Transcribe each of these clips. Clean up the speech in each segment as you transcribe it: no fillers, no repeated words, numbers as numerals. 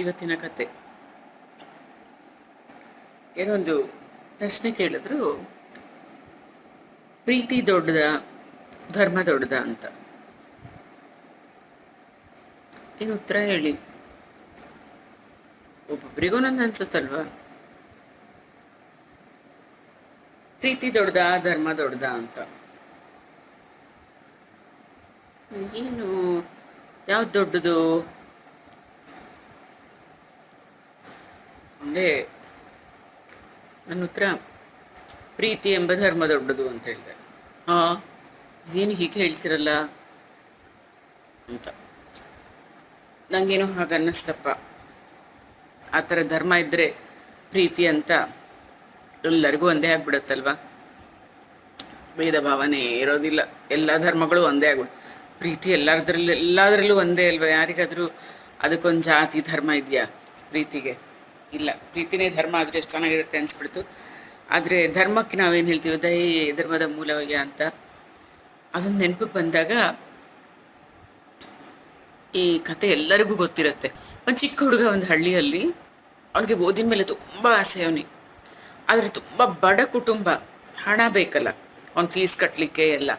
ಇವತ್ತಿನ ಕತೆ. ಏನೋ ಒಂದು ಪ್ರಶ್ನೆ ಕೇಳಿದ್ರು, ಪ್ರೀತಿ ದೊಡ್ಡದ, ಧರ್ಮ ದೊಡ್ಡದ ಅಂತ. ಏನು ಉತ್ತರ ಹೇಳಿ. ಒಬ್ಬೊಬ್ಬರಿಗೂ ಒಂದೊಂದು ಅನ್ಸುತ್ತಲ್ವಾ, ಪ್ರೀತಿ ದೊಡ್ಡದ, ಧರ್ಮ ದೊಡ್ಡದ ಅಂತ. ಏನು, ಯಾವ್ದು ದೊಡ್ಡದು? ಅಂದರೆ ನನ್ನ ಉತ್ತರ ಪ್ರೀತಿ ಎಂಬ ಧರ್ಮ ದೊಡ್ಡದು ಅಂತ ಹೇಳಿದೆ. ಹಾಂ, ಏನು ಹೀಗೆ ಹೇಳ್ತಿರಲ್ಲ ಅಂತ ನನಗೇನೋ ಹಾಗೆ ಅನ್ನಿಸ್ತಪ್ಪ. ಆ ಥರ ಧರ್ಮ ಇದ್ದರೆ ಪ್ರೀತಿ ಅಂತ ಎಲ್ಲರಿಗೂ ಒಂದೇ ಆಗ್ಬಿಡುತ್ತಲ್ವ. ಭೇದ ಭಾವನೆ ಇರೋದಿಲ್ಲ, ಎಲ್ಲ ಧರ್ಮಗಳು ಒಂದೇ ಆಗ್ಬಿಡು. ಪ್ರೀತಿ ಎಲ್ಲದರಲ್ಲೂ ಒಂದೇ ಅಲ್ವ. ಯಾರಿಗಾದರೂ ಅದಕ್ಕೊಂದು ಜಾತಿ ಧರ್ಮ ಇದೆಯಾ ಪ್ರೀತಿಗೆ? ಇಲ್ಲ. ಪ್ರೀತಿನೇ ಧರ್ಮ ಆದರೆ ಎಷ್ಟು ಚೆನ್ನಾಗಿರುತ್ತೆ ಅನಿಸ್ಬಿಡ್ತು. ಆದರೆ ಧರ್ಮಕ್ಕೆ ನಾವೇನು ಹೇಳ್ತೀವಿ, ದಯೆ ಧರ್ಮದ ಮೂಲವಯ್ಯ ಅಂತ. ಅದೊಂದು ನೆನಪಿಗೆ ಬಂದಾಗ ಈ ಕತೆ ಎಲ್ಲರಿಗೂ ಗೊತ್ತಿರುತ್ತೆ. ಒಂದು ಚಿಕ್ಕ ಹುಡುಗ ಒಂದು ಹಳ್ಳಿಯಲ್ಲಿ, ಅವನಿಗೆ ಓದಿನ ಮೇಲೆ ತುಂಬ ಆಸೆ ಅವನಿಗೆ. ಆದರೆ ತುಂಬ ಬಡ ಕುಟುಂಬ, ಹಣ ಬೇಕಲ್ಲ ಅವ್ನ ಫೀಸ್ ಕಟ್ಟಲಿಕ್ಕೆ ಎಲ್ಲ.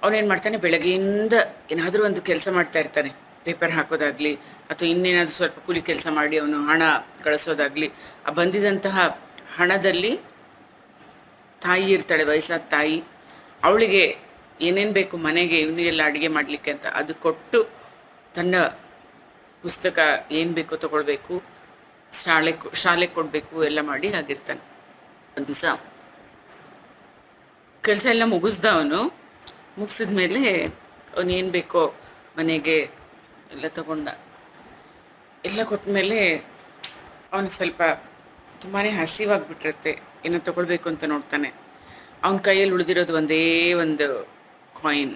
ಅವನೇನು ಮಾಡ್ತಾನೆ, ಬೆಳಗ್ಗೆಯಿಂದ ಏನಾದರೂ ಒಂದು ಕೆಲಸ ಮಾಡ್ತಾ ಇರ್ತಾನೆ. ಪೇಪರ್ ಹಾಕೋದಾಗಲಿ ಅಥವಾ ಇನ್ನೇನಾದರೂ ಸ್ವಲ್ಪ ಕೂಲಿ ಕೆಲಸ ಮಾಡಿ ಅವನು ಹಣ ಗಳಿಸೋದಾಗಲಿ. ಆ ಬಂದಿದಂತಹ ಹಣದಲ್ಲಿ ತಾಯಿ ಇರ್ತಾಳೆ, ವಯಸ್ಸಾದ ತಾಯಿ. ಅವಳಿಗೆ ಏನೇನು ಬೇಕು ಮನೆಗೆ, ಇವನಿಗೆಲ್ಲ ಅಡುಗೆ ಮಾಡಲಿಕ್ಕೆ ಅಂತ ಅದು ಕೊಟ್ಟು, ತನ್ನ ಪುಸ್ತಕ ಏನು ಬೇಕೋ ತಗೊಳ್ಬೇಕು, ಶಾಲೆಗೆ ಕೊಡಬೇಕು ಎಲ್ಲ ಮಾಡಿ ಆಗಿರ್ತಾನೆ. ಒಂದು ದಿವಸ ಕೆಲಸ ಎಲ್ಲ ಮುಗಿಸ್ದ. ಅವನು ಮುಗಿಸಿದ ಮೇಲೆ ಅವನೇನು ಬೇಕೋ ಮನೆಗೆ ಎಲ್ಲ ತಗೊಂಡ. ಎಲ್ಲ ಕೊಟ್ಟ ಮೇಲೆ ಅವನಿಗೆ ಸ್ವಲ್ಪ ತುಂಬಾ ಹಸಿವಾಗ್ಬಿಟ್ಟಿರುತ್ತೆ. ಏನೋ ತಗೊಳ್ಬೇಕು ಅಂತ ನೋಡ್ತಾನೆ. ಅವನ ಕೈಯಲ್ಲಿ ಉಳಿದಿರೋದು ಒಂದೇ ಒಂದು ಕಾಯಿನ್.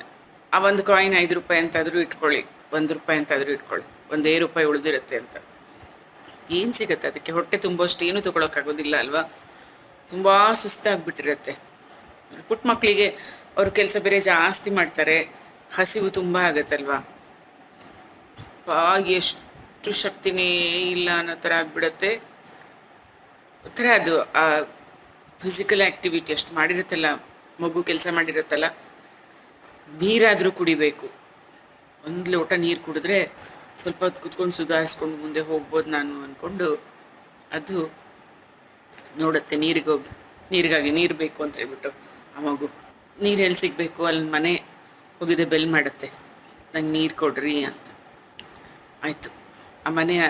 ಆ ಒಂದು ಕಾಯಿನ್ 5 ರೂಪಾಯಿ ಅಂತಾದರೂ ಇಟ್ಕೊಳ್ಳಿ, 1 ರೂಪಾಯಿ ಅಂತಾದರೂ ಇಟ್ಕೊಳ್ಳಿ, 1 ರೂಪಾಯಿ ಉಳಿದಿರುತ್ತೆ ಅಂತ. ಏನು ಸಿಗುತ್ತೆ ಅದಕ್ಕೆ? ಹೊಟ್ಟೆ ತುಂಬೋಷ್ಟು ಏನೂ ತೊಗೊಳಕ್ಕಾಗೋದಿಲ್ಲ ಅಲ್ವಾ. ತುಂಬ ಸುಸ್ತಾಗ್ಬಿಟ್ಟಿರುತ್ತೆ. ಪುಟ್ಟ ಮಕ್ಕಳಿಗೆ ಅವ್ರ ಕೆಲಸ ಬೇರೆ ಜಾಸ್ತಿ ಮಾಡ್ತಾರೆ, ಹಸಿವು ತುಂಬ ಆಗುತ್ತಲ್ವಾ. ಎಷ್ಟು ಶಕ್ತಿನೇ ಇಲ್ಲ ಅನ್ನೋ ಥರ ಆಗ್ಬಿಡತ್ತೆ. ಒಂಥರ ಅದು ಆ ಫಿಸಿಕಲ್ ಆ್ಯಕ್ಟಿವಿಟಿ ಅಷ್ಟು ಮಾಡಿರುತ್ತಲ್ಲ, ಮಗು ಕೆಲಸ ಮಾಡಿರುತ್ತಲ್ಲ. ನೀರಾದರೂ ಕುಡಿಬೇಕು. 1 ಲೋಟ ನೀರು ಕುಡಿದ್ರೆ ಸ್ವಲ್ಪ ಹೊತ್ತು ಕುತ್ಕೊಂಡು ಸುಧಾರಿಸ್ಕೊಂಡು ಮುಂದೆ ಹೋಗ್ಬೋದು ನಾನು ಅಂದ್ಕೊಂಡು ಅದು ನೋಡುತ್ತೆ. ನೀರಿಗಾಗಿ ನೀರು ಬೇಕು ಅಂತ ಹೇಳ್ಬಿಟ್ಟು ಆ ಮಗು ನೀರು ಎಲ್ಲಿ ಸಿಗಬೇಕು, ಅಲ್ಲಿ ಮನೆ ಹೋಗಿದೆ ಬೆಲ್ ಮಾಡುತ್ತೆ, ನಂಗೆ ನೀರು ಕೊಡ್ರಿ ಅಂತ. ಆಯಿತು. ಆ ಮನೆಯ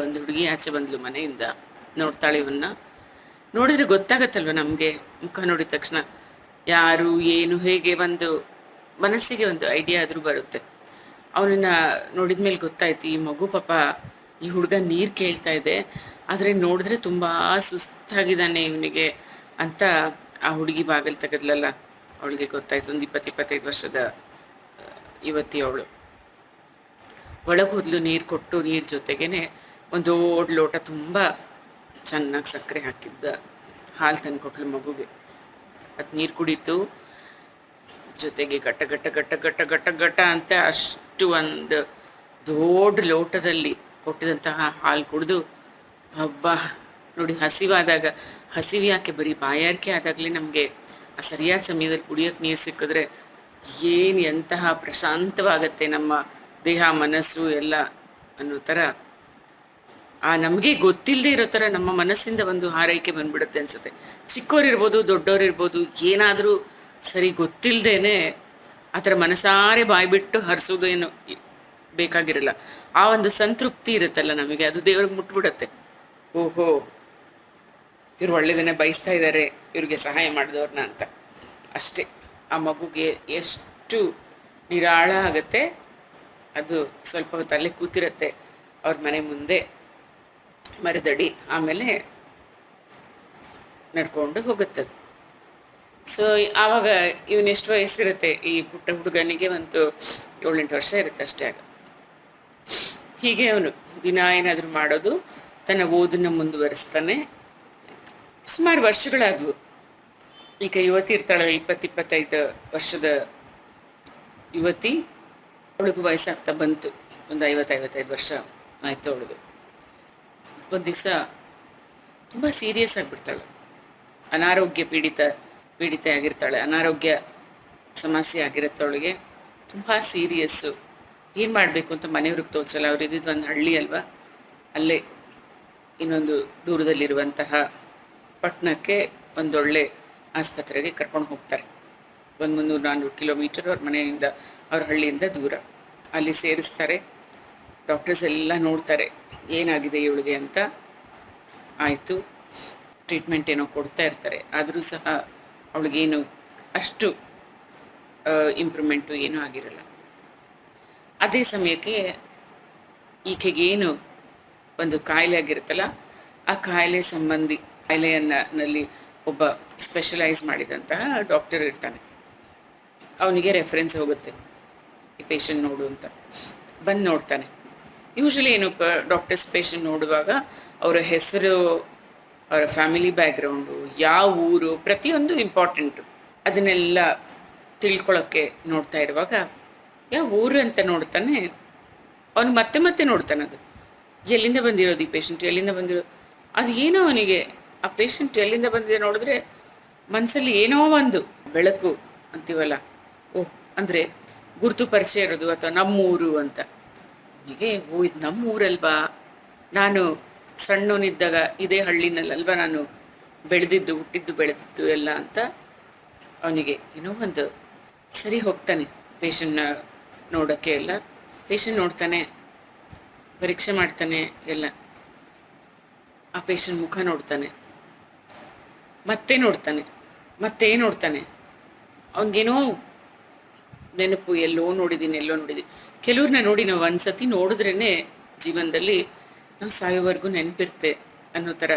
ಒಂದು ಹುಡುಗಿ ಆಚೆ ಬಂದ್ಲು ಮನೆಯಿಂದ. ನೋಡ್ತಾಳೆ ಇವನ್ನ. ನೋಡಿದ್ರೆ ಗೊತ್ತಾಗತ್ತಲ್ವ ನಮಗೆ, ಮುಖ ನೋಡಿದ ತಕ್ಷಣ ಯಾರು ಏನು ಹೇಗೆ ಒಂದು ಮನಸ್ಸಿಗೆ ಒಂದು ಐಡಿಯಾ ಆದರೂ ಬರುತ್ತೆ. ಅವನನ್ನು ನೋಡಿದ ಮೇಲೆ ಗೊತ್ತಾಯ್ತು, ಈ ಮಗು ಪಾಪ ಈ ಹುಡುಗ ನೀರು ಕೇಳ್ತಾ ಇದೆ, ಆದರೆ ನೋಡಿದ್ರೆ ತುಂಬ ಸುಸ್ತಾಗಿದ್ದಾನೆ ಇವನಿಗೆ ಅಂತ. ಆ ಹುಡುಗಿ ಬಾಗಿಲು ತೆಗೆದ್ಲಲ್ಲ, ಅವಳಿಗೆ ಗೊತ್ತಾಯ್ತು. ಒಂದು 20-25 ವರ್ಷದ ಯುವತಿ ಅವಳು. ಒಳಗೆ ಹೋದ್ಲು. ನೀರು ಕೊಟ್ಟು, ನೀರು ಜೊತೆಗೇನೆ ಒಂದು ದೊಡ್ಡ ಲೋಟ ತುಂಬ ಚೆನ್ನಾಗಿ ಸಕ್ಕರೆ ಹಾಕಿದ್ದ ಹಾಲು ತಂದು ಕೊಟ್ಲು ಮಗುಗೆ. ಅದು ನೀರು ಕುಡಿತು. ಜೊತೆಗೆ ಗಟ್ಟ ಗಟ್ಟ ಗಟ್ಟ ಗಟ್ಟ ಗಟ್ಟ ಗಟ್ಟ ಅಂತ ಅಷ್ಟು ಒಂದು ದೊಡ್ಡ ಲೋಟದಲ್ಲಿ ಕೊಟ್ಟಿದಂತಹ ಹಾಲು ಕುಡಿದು, ಹಬ್ಬ ನೋಡಿ, ಹಸಿವು ಯಾಕೆ, ಬರೀ ಬಾಯಾರಿಕೆ ಆದಾಗಲೇ ನಮಗೆ ಆ ಸರಿಯಾದ ಸಮಯದಲ್ಲಿ ಕುಡಿಯೋಕ್ಕೆ ನೀರು ಸಿಕ್ಕಿದ್ರೆ ಏನು ಎಂತಹ ಪ್ರಶಾಂತವಾಗತ್ತೆ ನಮ್ಮ ದೇಹ ಮನಸ್ಸು ಎಲ್ಲ ಅನ್ನೋ ಥರ. ಆ ನಮಗೆ ಗೊತ್ತಿಲ್ಲದೆ ಇರೋ ಥರ ನಮ್ಮ ಮನಸ್ಸಿಂದ ಒಂದು ಹಾರೈಕೆ ಬಂದ್ಬಿಡುತ್ತೆ ಅನ್ಸುತ್ತೆ. ಚಿಕ್ಕವರಿರ್ಬೋದು, ದೊಡ್ಡವರಿರ್ಬೋದು, ಏನಾದರೂ ಸರಿ ಗೊತ್ತಿಲ್ಲದೇನೆ ಆ ಥರ ಮನಸಾರೆ ಬಾಯ್ಬಿಟ್ಟು ಹರಿಸೋದು ಏನು ಬೇಕಾಗಿರಲ್ಲ. ಆ ಒಂದು ಸಂತೃಪ್ತಿ ಇರುತ್ತಲ್ಲ ನಮಗೆ, ಅದು ದೇವ್ರಿಗೆ ಮುಟ್ಬಿಡತ್ತೆ. ಓಹೋ, ಇವ್ರು ಒಳ್ಳೆದನ್ನೇ ಬಯಸ್ತಾ ಇದ್ದಾರೆ, ಇವ್ರಿಗೆ ಸಹಾಯ ಮಾಡಿದವ್ರನ್ನ ಅಂತ. ಅಷ್ಟೇ. ಆ ಮಗುಗೆ ಎಷ್ಟು ನಿರಾಳ ಆಗುತ್ತೆ. ಅದು ಸ್ವಲ್ಪ ಹೊತ್ತಲ್ಲೇ ಕೂತಿರುತ್ತೆ ಅವ್ರ ಮನೆ ಮುಂದೆ ಮರದಡಿ. ಆಮೇಲೆ ನಡ್ಕೊಂಡು ಹೋಗುತ್ತದೆ. ಸೊ ಆವಾಗ ಇವನೆಷ್ಟು ವಯಸ್ಸಿರುತ್ತೆ, ಈ ಪುಟ್ಟ ಹುಡುಗನಿಗೆ ಒಂದು 7-8 ವರ್ಷ ಇರುತ್ತೆ ಅಷ್ಟೇ. ಆಗ ಹೀಗೆ ಅವನು ದಿನ ಏನಾದರೂ ಮಾಡೋದು, ತನ್ನ ಓದನ್ನು ಮುಂದುವರಿಸ್ತಾನೆ. ಸುಮಾರು ವರ್ಷಗಳಾದವು. ಈಗ ಯುವತಿ ಇರ್ತಾಳೆ, 20-25 ವರ್ಷದ ಯುವತಿ. ಅವಳಿಗೂ ವಯಸ್ಸಾಗ್ತಾ ಬಂತು, ಒಂದು 50-55 ವರ್ಷ ಆಯಿತು ಅವಳಿಗೆ. ಒಂದು ದಿವಸ ತುಂಬ ಸೀರಿಯಸ್ ಆಗಿಬಿಡ್ತಾಳೆ. ಅನಾರೋಗ್ಯ ಪೀಡಿತೆ ಆಗಿರ್ತಾಳೆ. ಅನಾರೋಗ್ಯ ಸಮಸ್ಯೆ ಆಗಿರುತ್ತೆ ಅವಳಿಗೆ, ತುಂಬ ಸೀರಿಯಸ್ಸು. ಏನು ಮಾಡಬೇಕು ಅಂತ ಮನೆಯವ್ರಿಗೆ ತೋಚಲ್ಲ. ಅವ್ರು ಇದ್ದಿದ್ದು ಒಂದು ಹಳ್ಳಿ ಅಲ್ವಾ, ಅಲ್ಲೇ ಇನ್ನೊಂದು ದೂರದಲ್ಲಿರುವಂತಹ ಪಟ್ಟಣಕ್ಕೆ ಒಂದೊಳ್ಳೆ ಆಸ್ಪತ್ರೆಗೆ ಕರ್ಕೊಂಡು ಹೋಗ್ತಾರೆ. ಒಂದು 300-400 ಕಿಲೋಮೀಟರ್ ಅವ್ರ ಮನೆಯಿಂದ, ಅವ್ರ ಹಳ್ಳಿಯಿಂದ ದೂರ. ಅಲ್ಲಿ ಸೇರಿಸ್ತಾರೆ. ಡಾಕ್ಟರ್ಸ್ ಎಲ್ಲ ನೋಡ್ತಾರೆ ಏನಾಗಿದೆ ಇವಳಿಗೆ ಅಂತ. ಆಯಿತು, ಟ್ರೀಟ್ಮೆಂಟ್ ಏನೋ ಕೊಡ್ತಾ ಇರ್ತಾರೆ. ಆದರೂ ಸಹ ಅವಳಿಗೇನು ಅಷ್ಟು ಇಂಪ್ರೂವ್ಮೆಂಟು ಏನೂ ಆಗಿರಲ್ಲ. ಅದೇ ಸಮಯಕ್ಕೆ ಈಕೆಗೇನು ಒಂದು ಕಾಯಿಲೆ ಆಗಿರುತ್ತಲ್ಲ, ಆ ಕಾಯಿಲೆಯಲ್ಲಿ ಒಬ್ಬ ಸ್ಪೆಷಲೈಸ್ ಮಾಡಿದಂತಹ ಡಾಕ್ಟರ್ ಇರ್ತಾನೆ. ಅವನಿಗೆ ರೆಫರೆನ್ಸ್ ಹೋಗುತ್ತೆ, ಈ ಪೇಷಂಟ್ ನೋಡು ಅಂತ. ಬಂದು ನೋಡ್ತಾನೆ. ಯೂಶ್ವಲಿ ಏನು ಡಾಕ್ಟರ್ಸ್ ಪೇಷಂಟ್ ನೋಡುವಾಗ ಅವರ ಹೆಸರು, ಅವರ ಫ್ಯಾಮಿಲಿ ಬ್ಯಾಕ್ಗ್ರೌಂಡು, ಯಾವ ಊರು, ಪ್ರತಿಯೊಂದು ಇಂಪಾರ್ಟೆಂಟು. ಅದನ್ನೆಲ್ಲ ತಿಳ್ಕೊಳ್ಳೋಕ್ಕೆ ನೋಡ್ತಾ ಇರುವಾಗ ಯಾವ ಊರು ಅಂತ ನೋಡ್ತಾನೆ. ಅವನು ಮತ್ತೆ ಮತ್ತೆ ನೋಡ್ತಾನೆ, ಅದು ಎಲ್ಲಿಂದ ಬಂದಿರೋದು ಈ ಪೇಷಂಟ್, ಎಲ್ಲಿಂದ ಬಂದಿರೋದು. ಅದು ಏನೋ ಅವನಿಗೆ ಆ ಪೇಷಂಟ್ ಎಲ್ಲಿಂದ ಬಂದಿದೆ ನೋಡಿದ್ರೆ ಮನಸ್ಸಲ್ಲಿ ಏನೋ ಒಂದು ಬೆಳಕು ಅಂತೀವಲ್ಲ, ಓಹ್ ಅಂದರೆ ಗುರುತು ಪರಿಚಯ ಇರೋದು, ಅಥವಾ ನಮ್ಮೂರು ಅಂತ. ಅವನಿಗೆ ಓ, ಇದು ನಮ್ಮೂರಲ್ವಾ, ನಾನು ಸಣ್ಣವನಿದ್ದಾಗ ಇದೇ ಹಳ್ಳಿನಲ್ಲಲ್ವಾ ನಾನು ಹುಟ್ಟಿದ್ದು ಬೆಳೆದಿದ್ದು ಎಲ್ಲ ಅಂತ ಅವನಿಗೆ ಏನೋ ಒಂದು. ಸರಿ ಹೋಗ್ತಾನೆ ಪೇಷಂಟ್ನ ನೋಡೋಕ್ಕೆ. ಎಲ್ಲ ಪೇಷಂಟ್ ನೋಡ್ತಾನೆ, ಪರೀಕ್ಷೆ ಮಾಡ್ತಾನೆ ಎಲ್ಲ. ಆ ಪೇಷಂಟ್ ಮುಖ ನೋಡ್ತಾನೆ, ಮತ್ತೆ ನೋಡ್ತಾನೆ. ಅವನಿಗೇನೋ ನೆನಪು, ಎಲ್ಲೋ ನೋಡಿದ್ದೀನಿ. ಕೆಲವ್ರನ್ನ ನೋಡಿ ನಾವು ಒಂದ್ಸತಿ ನೋಡಿದ್ರೇ ಜೀವನದಲ್ಲಿ ನಾವು ಸಾಯೋವರೆಗೂ ನೆನಪಿರುತ್ತೆ ಅನ್ನೋ ಥರ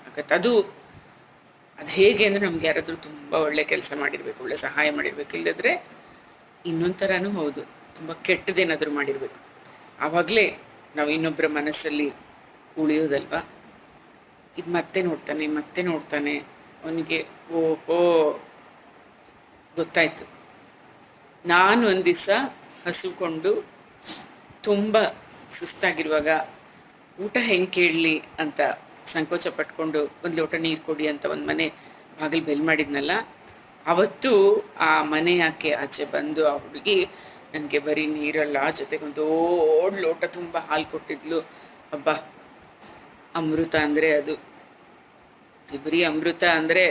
ಆಗತ್ತೆ. ಅದು ಹೇಗೆ ಅಂದರೆ, ನಮ್ಗೆ ಯಾರಾದರೂ ತುಂಬ ಒಳ್ಳೆ ಕೆಲಸ ಮಾಡಿರಬೇಕು, ಒಳ್ಳೆ ಸಹಾಯ ಮಾಡಿರ್ಬೇಕು, ಇಲ್ಲದ್ರೆ ಇನ್ನೊಂದು ಥರನೂ ಹೌದು, ತುಂಬ ಕೆಟ್ಟದೇನಾದರೂ ಮಾಡಿರಬೇಕು. ಆವಾಗಲೇ ನಾವು ಇನ್ನೊಬ್ಬರ ಮನಸ್ಸಲ್ಲಿ ಉಳಿಯೋದಲ್ವಾ. ಇದು ಮತ್ತೆ ನೋಡ್ತಾನೆ. ಅವನಿಗೆ ಓಹೋ ಗೊತ್ತಾಯ್ತು, ನಾನು ಒಂದು ದಿವಸ ಹಸುಕೊಂಡು ತುಂಬ ಸುಸ್ತಾಗಿರುವಾಗ ಊಟ ಹೆಂಗೆ ಕೇಳಲಿ ಅಂತ ಸಂಕೋಚ ಪಟ್ಕೊಂಡು ಒಂದು ಲೋಟ ನೀರು ಕೊಡಿ ಅಂತ ಒಂದು ಮನೆ ಬಾಗಿಲು ಬೆಲ್ ಮಾಡಿದ್ನಲ್ಲ, ಅವತ್ತು ಆ ಮನೆ ಯಾಕೆ ಆಚೆ ಬಂದು ಆ ಹುಡುಗಿ ನನಗೆ ಬರೀ ನೀರಲ್ಲ, ಜೊತೆಗೆ ಒಂದು ದೊಡ್ಡ ಲೋಟ ತುಂಬ ಹಾಲು ಕೊಟ್ಟಿದ್ಲು. ಹಬ್ಬ, ಅಮೃತ ಅಂದರೆ ಅದು. ಬರೀ ಅಮೃತ ಅಂದರೆ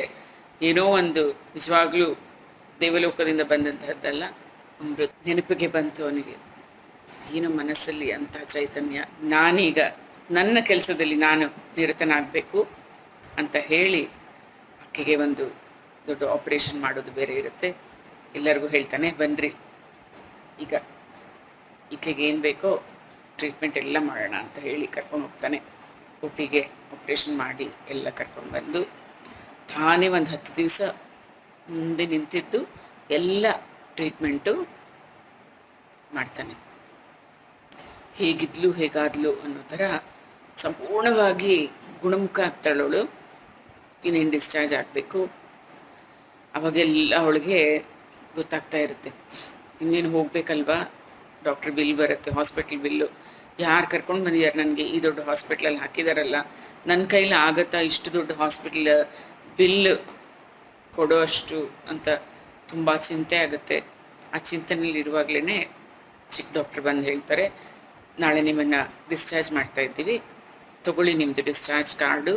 ಏನೋ ಒಂದು ನಿಜವಾಗ್ಲೂ ದೇವಲೋಕದಿಂದ ಬಂದಂತಹದ್ದಲ್ಲ, ಅಮೃತ. ನೆನಪಿಗೆ ಬಂತು ಅವನಿಗೆ, ಏನು ಮನಸ್ಸಲ್ಲಿ ಅಂಥ ಚೈತನ್ಯ. ನಾನೀಗ ನನ್ನ ಕೆಲಸದಲ್ಲಿ ನಾನು ನಿರತನಾಗಬೇಕು ಅಂತ ಹೇಳಿ ಆಕೆಗೆ ಒಂದು ದೊಡ್ಡ ಆಪರೇಷನ್ ಮಾಡೋದು ಬೇರೆ ಇರುತ್ತೆ. ಎಲ್ಲರಿಗೂ ಹೇಳ್ತಾನೆ, ಬನ್ನಿರಿ ಈಗ ಈಕೆಗೆ ಏನು ಬೇಕೋ ಟ್ರೀಟ್ಮೆಂಟ್ ಎಲ್ಲ ಮಾಡೋಣ ಅಂತ ಹೇಳಿ ಕರ್ಕೊಂಡು ಹೋಗ್ತಾನೆ. ಒಟ್ಟಿಗೆ ಆಪ್ರೇಷನ್ ಮಾಡಿ ಎಲ್ಲ ಕರ್ಕೊಂಡು ಬಂದು ತಾನೇ ಒಂದು 10 ದಿವಸ ಮುಂದೆ ನಿಂತಿದ್ದು ಎಲ್ಲ ಟ್ರೀಟ್ಮೆಂಟು ಮಾಡ್ತಾನೆ. ಹೇಗಾದ್ಲು ಅನ್ನೋ ಥರ ಸಂಪೂರ್ಣವಾಗಿ ಗುಣಮುಖ ಆಗ್ತಾಳವಳು. ಇನ್ನೇನು ಡಿಸ್ಚಾರ್ಜ್ ಆಗಬೇಕು. ಅವಾಗೆಲ್ಲ ಅವಳಿಗೆ ಗೊತ್ತಾಗ್ತಾ ಇರುತ್ತೆ, ಇನ್ನೇನು ಹೋಗ್ಬೇಕಲ್ವಾ, ಡಾಕ್ಟ್ರ್ ಬಿಲ್ ಬರುತ್ತೆ, ಹಾಸ್ಪಿಟ್ಲ್ ಬಿಲ್ಲು. ಯಾರು ಕರ್ಕೊಂಡು ಬಂದಿದ್ದಾರೆ ನನಗೆ, ಈ ದೊಡ್ಡ ಹಾಸ್ಪಿಟ್ಲಲ್ಲಿ ಹಾಕಿದಾರಲ್ಲ, ನನ್ನ ಕೈಲಿ ಆಗತ್ತಾ ಇಷ್ಟು ದೊಡ್ಡ ಹಾಸ್ಪಿಟ್ಲ್ ಬಿಲ್ ಕೊಡೋ ಅಷ್ಟು ಅಂತ ತುಂಬ ಚಿಂತೆ ಆಗುತ್ತೆ. ಆ ಚಿಂತನೆಯಲ್ಲಿ ಇರುವಾಗಲೇ ಚಿಕ್ಕ ಡಾಕ್ಟ್ರ್ ಬಂದು ಹೇಳ್ತಾರೆ, ನಾಳೆ ನಿಮ್ಮನ್ನು ಡಿಸ್ಚಾರ್ಜ್ ಮಾಡ್ತಾ ಇದ್ದೀವಿ, ತೊಗೊಳ್ಳಿ ನಿಮ್ಮದು ಡಿಸ್ಚಾರ್ಜ್ ಕಾರ್ಡು,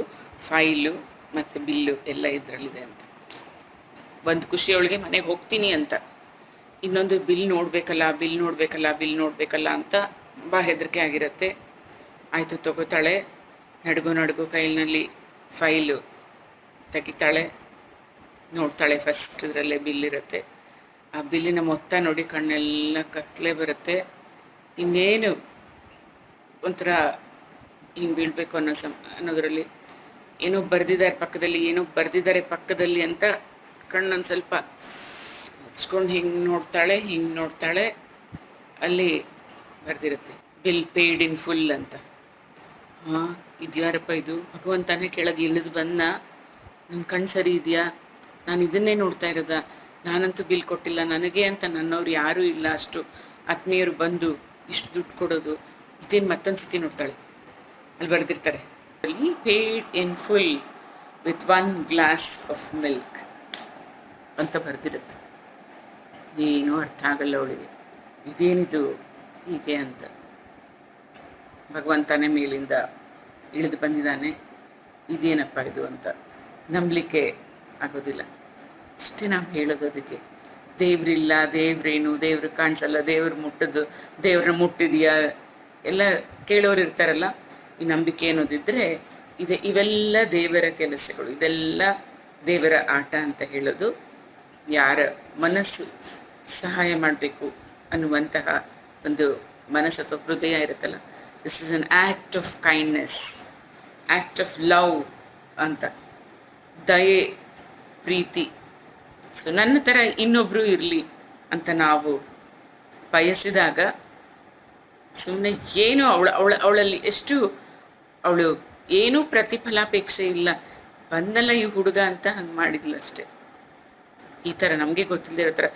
ಫೈಲು ಮತ್ತು ಬಿಲ್ಲು ಎಲ್ಲ ಇದರಲ್ಲಿದೆ ಅಂತ. ಒಂದು ಖುಷಿ ಅವಳಿಗೆ, ಮನೆಗೆ ಹೋಗ್ತೀನಿ ಅಂತ. ಇನ್ನೊಂದು ಬಿಲ್ ನೋಡಬೇಕಲ್ಲ ಅಂತ ತುಂಬ ಹೆದರಿಕೆ ಆಗಿರುತ್ತೆ. ಆಯಿತು, ತಗೋತಾಳೆ. ನಡುಗು ಕೈಲಿನಲ್ಲಿ ಫೈಲು ತೆಗಿತಾಳೆ, ನೋಡ್ತಾಳೆ. ಫಸ್ಟ್ ಇದರಲ್ಲೇ ಬಿಲ್ ಇರುತ್ತೆ. ಆ ಬಿಲ್ಲಿನ ಮೊತ್ತ ನೋಡಿ ಕಣ್ಣೆಲ್ಲ ಕತ್ತಲೆ ಬರುತ್ತೆ. ಇನ್ನೇನು ಒಂಥರ ಹಿಂಗೆ ಬೀಳಬೇಕು ಅನ್ನೋದರಲ್ಲಿ ಏನೋ ಬರೆದಿದ್ದಾರೆ ಪಕ್ಕದಲ್ಲಿ ಅಂತ ಕಣ್ಣೊಂದು ಸ್ವಲ್ಪ ಹಚ್ಕೊಂಡು ಹಿಂಗೆ ನೋಡ್ತಾಳೆ. ಅಲ್ಲಿ ಬರೆದಿರುತ್ತೆ, ಬಿಲ್ ಪೇಯ್ಡ್ ಇನ್ ಫುಲ್ ಅಂತ. ಹಾಂ, ಇದ್ಯಾರಪ್ಪ ಇದು? ಭಗವಂತನೇ ಕೆಳಗೆ ಇಳಿದು ಬಂದ, ನನ್ನ ಕಣ್ಣು ಸರಿ ಇದೆಯಾ? ನಾನು ಇದನ್ನೇ ನೋಡ್ತಾ ಇರೋದ? ನಾನಂತೂ ಬಿಲ್ ಕೊಟ್ಟಿಲ್ಲ, ನನಗೆ ಅಂತ ನನ್ನವ್ರು ಯಾರೂ ಇಲ್ಲ, ಅಷ್ಟು ಆತ್ಮೀಯರು ಬಂದು ಇಷ್ಟು ದುಡ್ಡು ಕೊಡೋದು. ಇದೇನು ಮತ್ತೊಂದು ಸತಿ ನೋಡ್ತಾಳೆ, ಅಲ್ಲಿ ಬರೆದಿರ್ತಾರೆ, ಅಲ್ಲಿ paid in full with 1 glass of milk ಅಂತ ಬರೆದಿರುತ್ತೆ. ಏನೂ ಅರ್ಥ ಆಗಲ್ಲ ಅವಳಿಗೆ, ಇದೇನಿದು ಹೀಗೆ ಅಂತ. ಭಗವಂತನೇ ಮೇಲಿಂದ ಇಳಿದು ಬಂದಿದ್ದಾನೆ, ಇದೇನಪ್ಪ ಇದು ಅಂತ ನಂಬಲಿಕ್ಕೆ ಆಗೋದಿಲ್ಲ. ಇಷ್ಟೇ ನಾವು ಹೇಳೋದು. ಅದಕ್ಕೆ ದೇವ್ರಿಲ್ಲ, ದೇವ್ರೇನು, ದೇವ್ರು ಕಾಣಿಸಲ್ಲ, ದೇವ್ರು ಮುಟ್ಟೋದು, ದೇವ್ರನ್ನ ಮುಟ್ಟಿದೆಯಾ ಎಲ್ಲ ಕೇಳೋರು ಇರ್ತಾರಲ್ಲ. ಈ ನಂಬಿಕೆ ಅನ್ನೋದಿದ್ದರೆ ಇವೆಲ್ಲ ದೇವರ ಕೆಲಸಗಳು, ಇದೆಲ್ಲ ದೇವರ ಆಟ ಅಂತ ಹೇಳೋದು. ಯಾರ ಮನಸ್ಸು ಸಹಾಯ ಮಾಡಬೇಕು ಅನ್ನುವಂತಹ ಒಂದು ಮನಸ್ಸು ಅಥವಾ ಹೃದಯ ಇರುತ್ತಲ್ಲ, this is an act of kindness, act of love ಅಂತ, ದಯೆ, ಪ್ರೀತಿ. ಸೊ ನನ್ನ ಥರ ಇನ್ನೊಬ್ಬರು ಇರಲಿ ಅಂತ ನಾವು ಬಯಸಿದಾಗ, ಸುಮ್ಮನೆ ಏನು ಅವಳಲ್ಲಿ ಎಷ್ಟು ಅವಳು ಏನೂ ಪ್ರತಿಫಲಾಪೇಕ್ಷೆ ಇಲ್ಲ, ಬಂದಲ್ಲ ಈ ಹುಡುಗ ಅಂತ ಹಂಗೆ ಮಾಡಿದ್ಲು ಅಷ್ಟೆ. ಈ ಥರ ನಮಗೆ ಗೊತ್ತಿಲ್ಲದಿರೋ ಥರ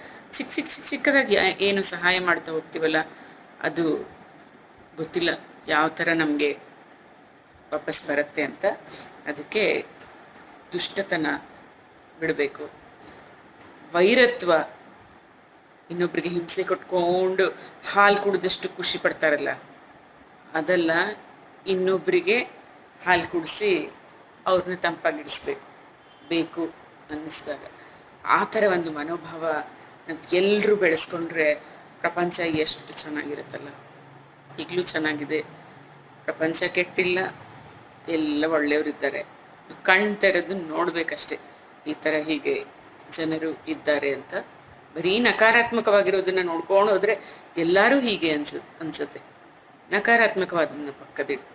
ಚಿಕ್ಕದಾಗಿ ಏನು ಸಹಾಯ ಮಾಡ್ತಾ ಹೋಗ್ತೀವಲ್ಲ, ಅದು ಗೊತ್ತಿಲ್ಲ ಯಾವ ಥರ ನಮಗೆ ವಾಪಸ್ ಬರುತ್ತೆ ಅಂತ. ಅದಕ್ಕೆ ದುಷ್ಟತನ ಬಿಡಬೇಕು. ವೈರತ್ವ, ಇನ್ನೊಬ್ರಿಗೆ ಹಿಂಸೆ ಕೊಟ್ಕೊಂಡು ಹಾಲು ಕುಡಿದಷ್ಟು ಖುಷಿ ಪಡ್ತಾರಲ್ಲ, ಅದೆಲ್ಲ ಇನ್ನೊಬ್ಬರಿಗೆ ಹಾಲು ಕುಡಿಸಿ ಅವ್ರನ್ನ ತಂಪಾಗಿಡಿಸ್ಬೇಕು ಬೇಕು ಅನ್ನಿಸ್ದಾಗ. ಆ ಥರ ಒಂದು ಮನೋಭಾವ ಎಲ್ಲರೂ ಬೆಳೆಸ್ಕೊಂಡ್ರೆ ಪ್ರಪಂಚ ಎಷ್ಟು ಚೆನ್ನಾಗಿರುತ್ತಲ್ಲ. ಈಗಲೂ ಚೆನ್ನಾಗಿದೆ, ಪ್ರಪಂಚ ಕೆಟ್ಟಿಲ್ಲ, ಎಲ್ಲ ಒಳ್ಳೆಯವರಿದ್ದಾರೆ. ಕಣ್ಣು ತೆರೆದು ನೋಡಬೇಕಷ್ಟೆ ಈ ಥರ ಹೀಗೆ ಜನರು ಇದ್ದಾರೆ ಅಂತ. ಬರೀ ನಕಾರಾತ್ಮಕವಾಗಿರೋದನ್ನ ನೋಡ್ಕೊಂಡು ಹೋದರೆ ಎಲ್ಲರೂ ಹೀಗೆ ಅನ್ಸುತ್ತೆ. ನಕಾರಾತ್ಮಕವಾದನ್ನ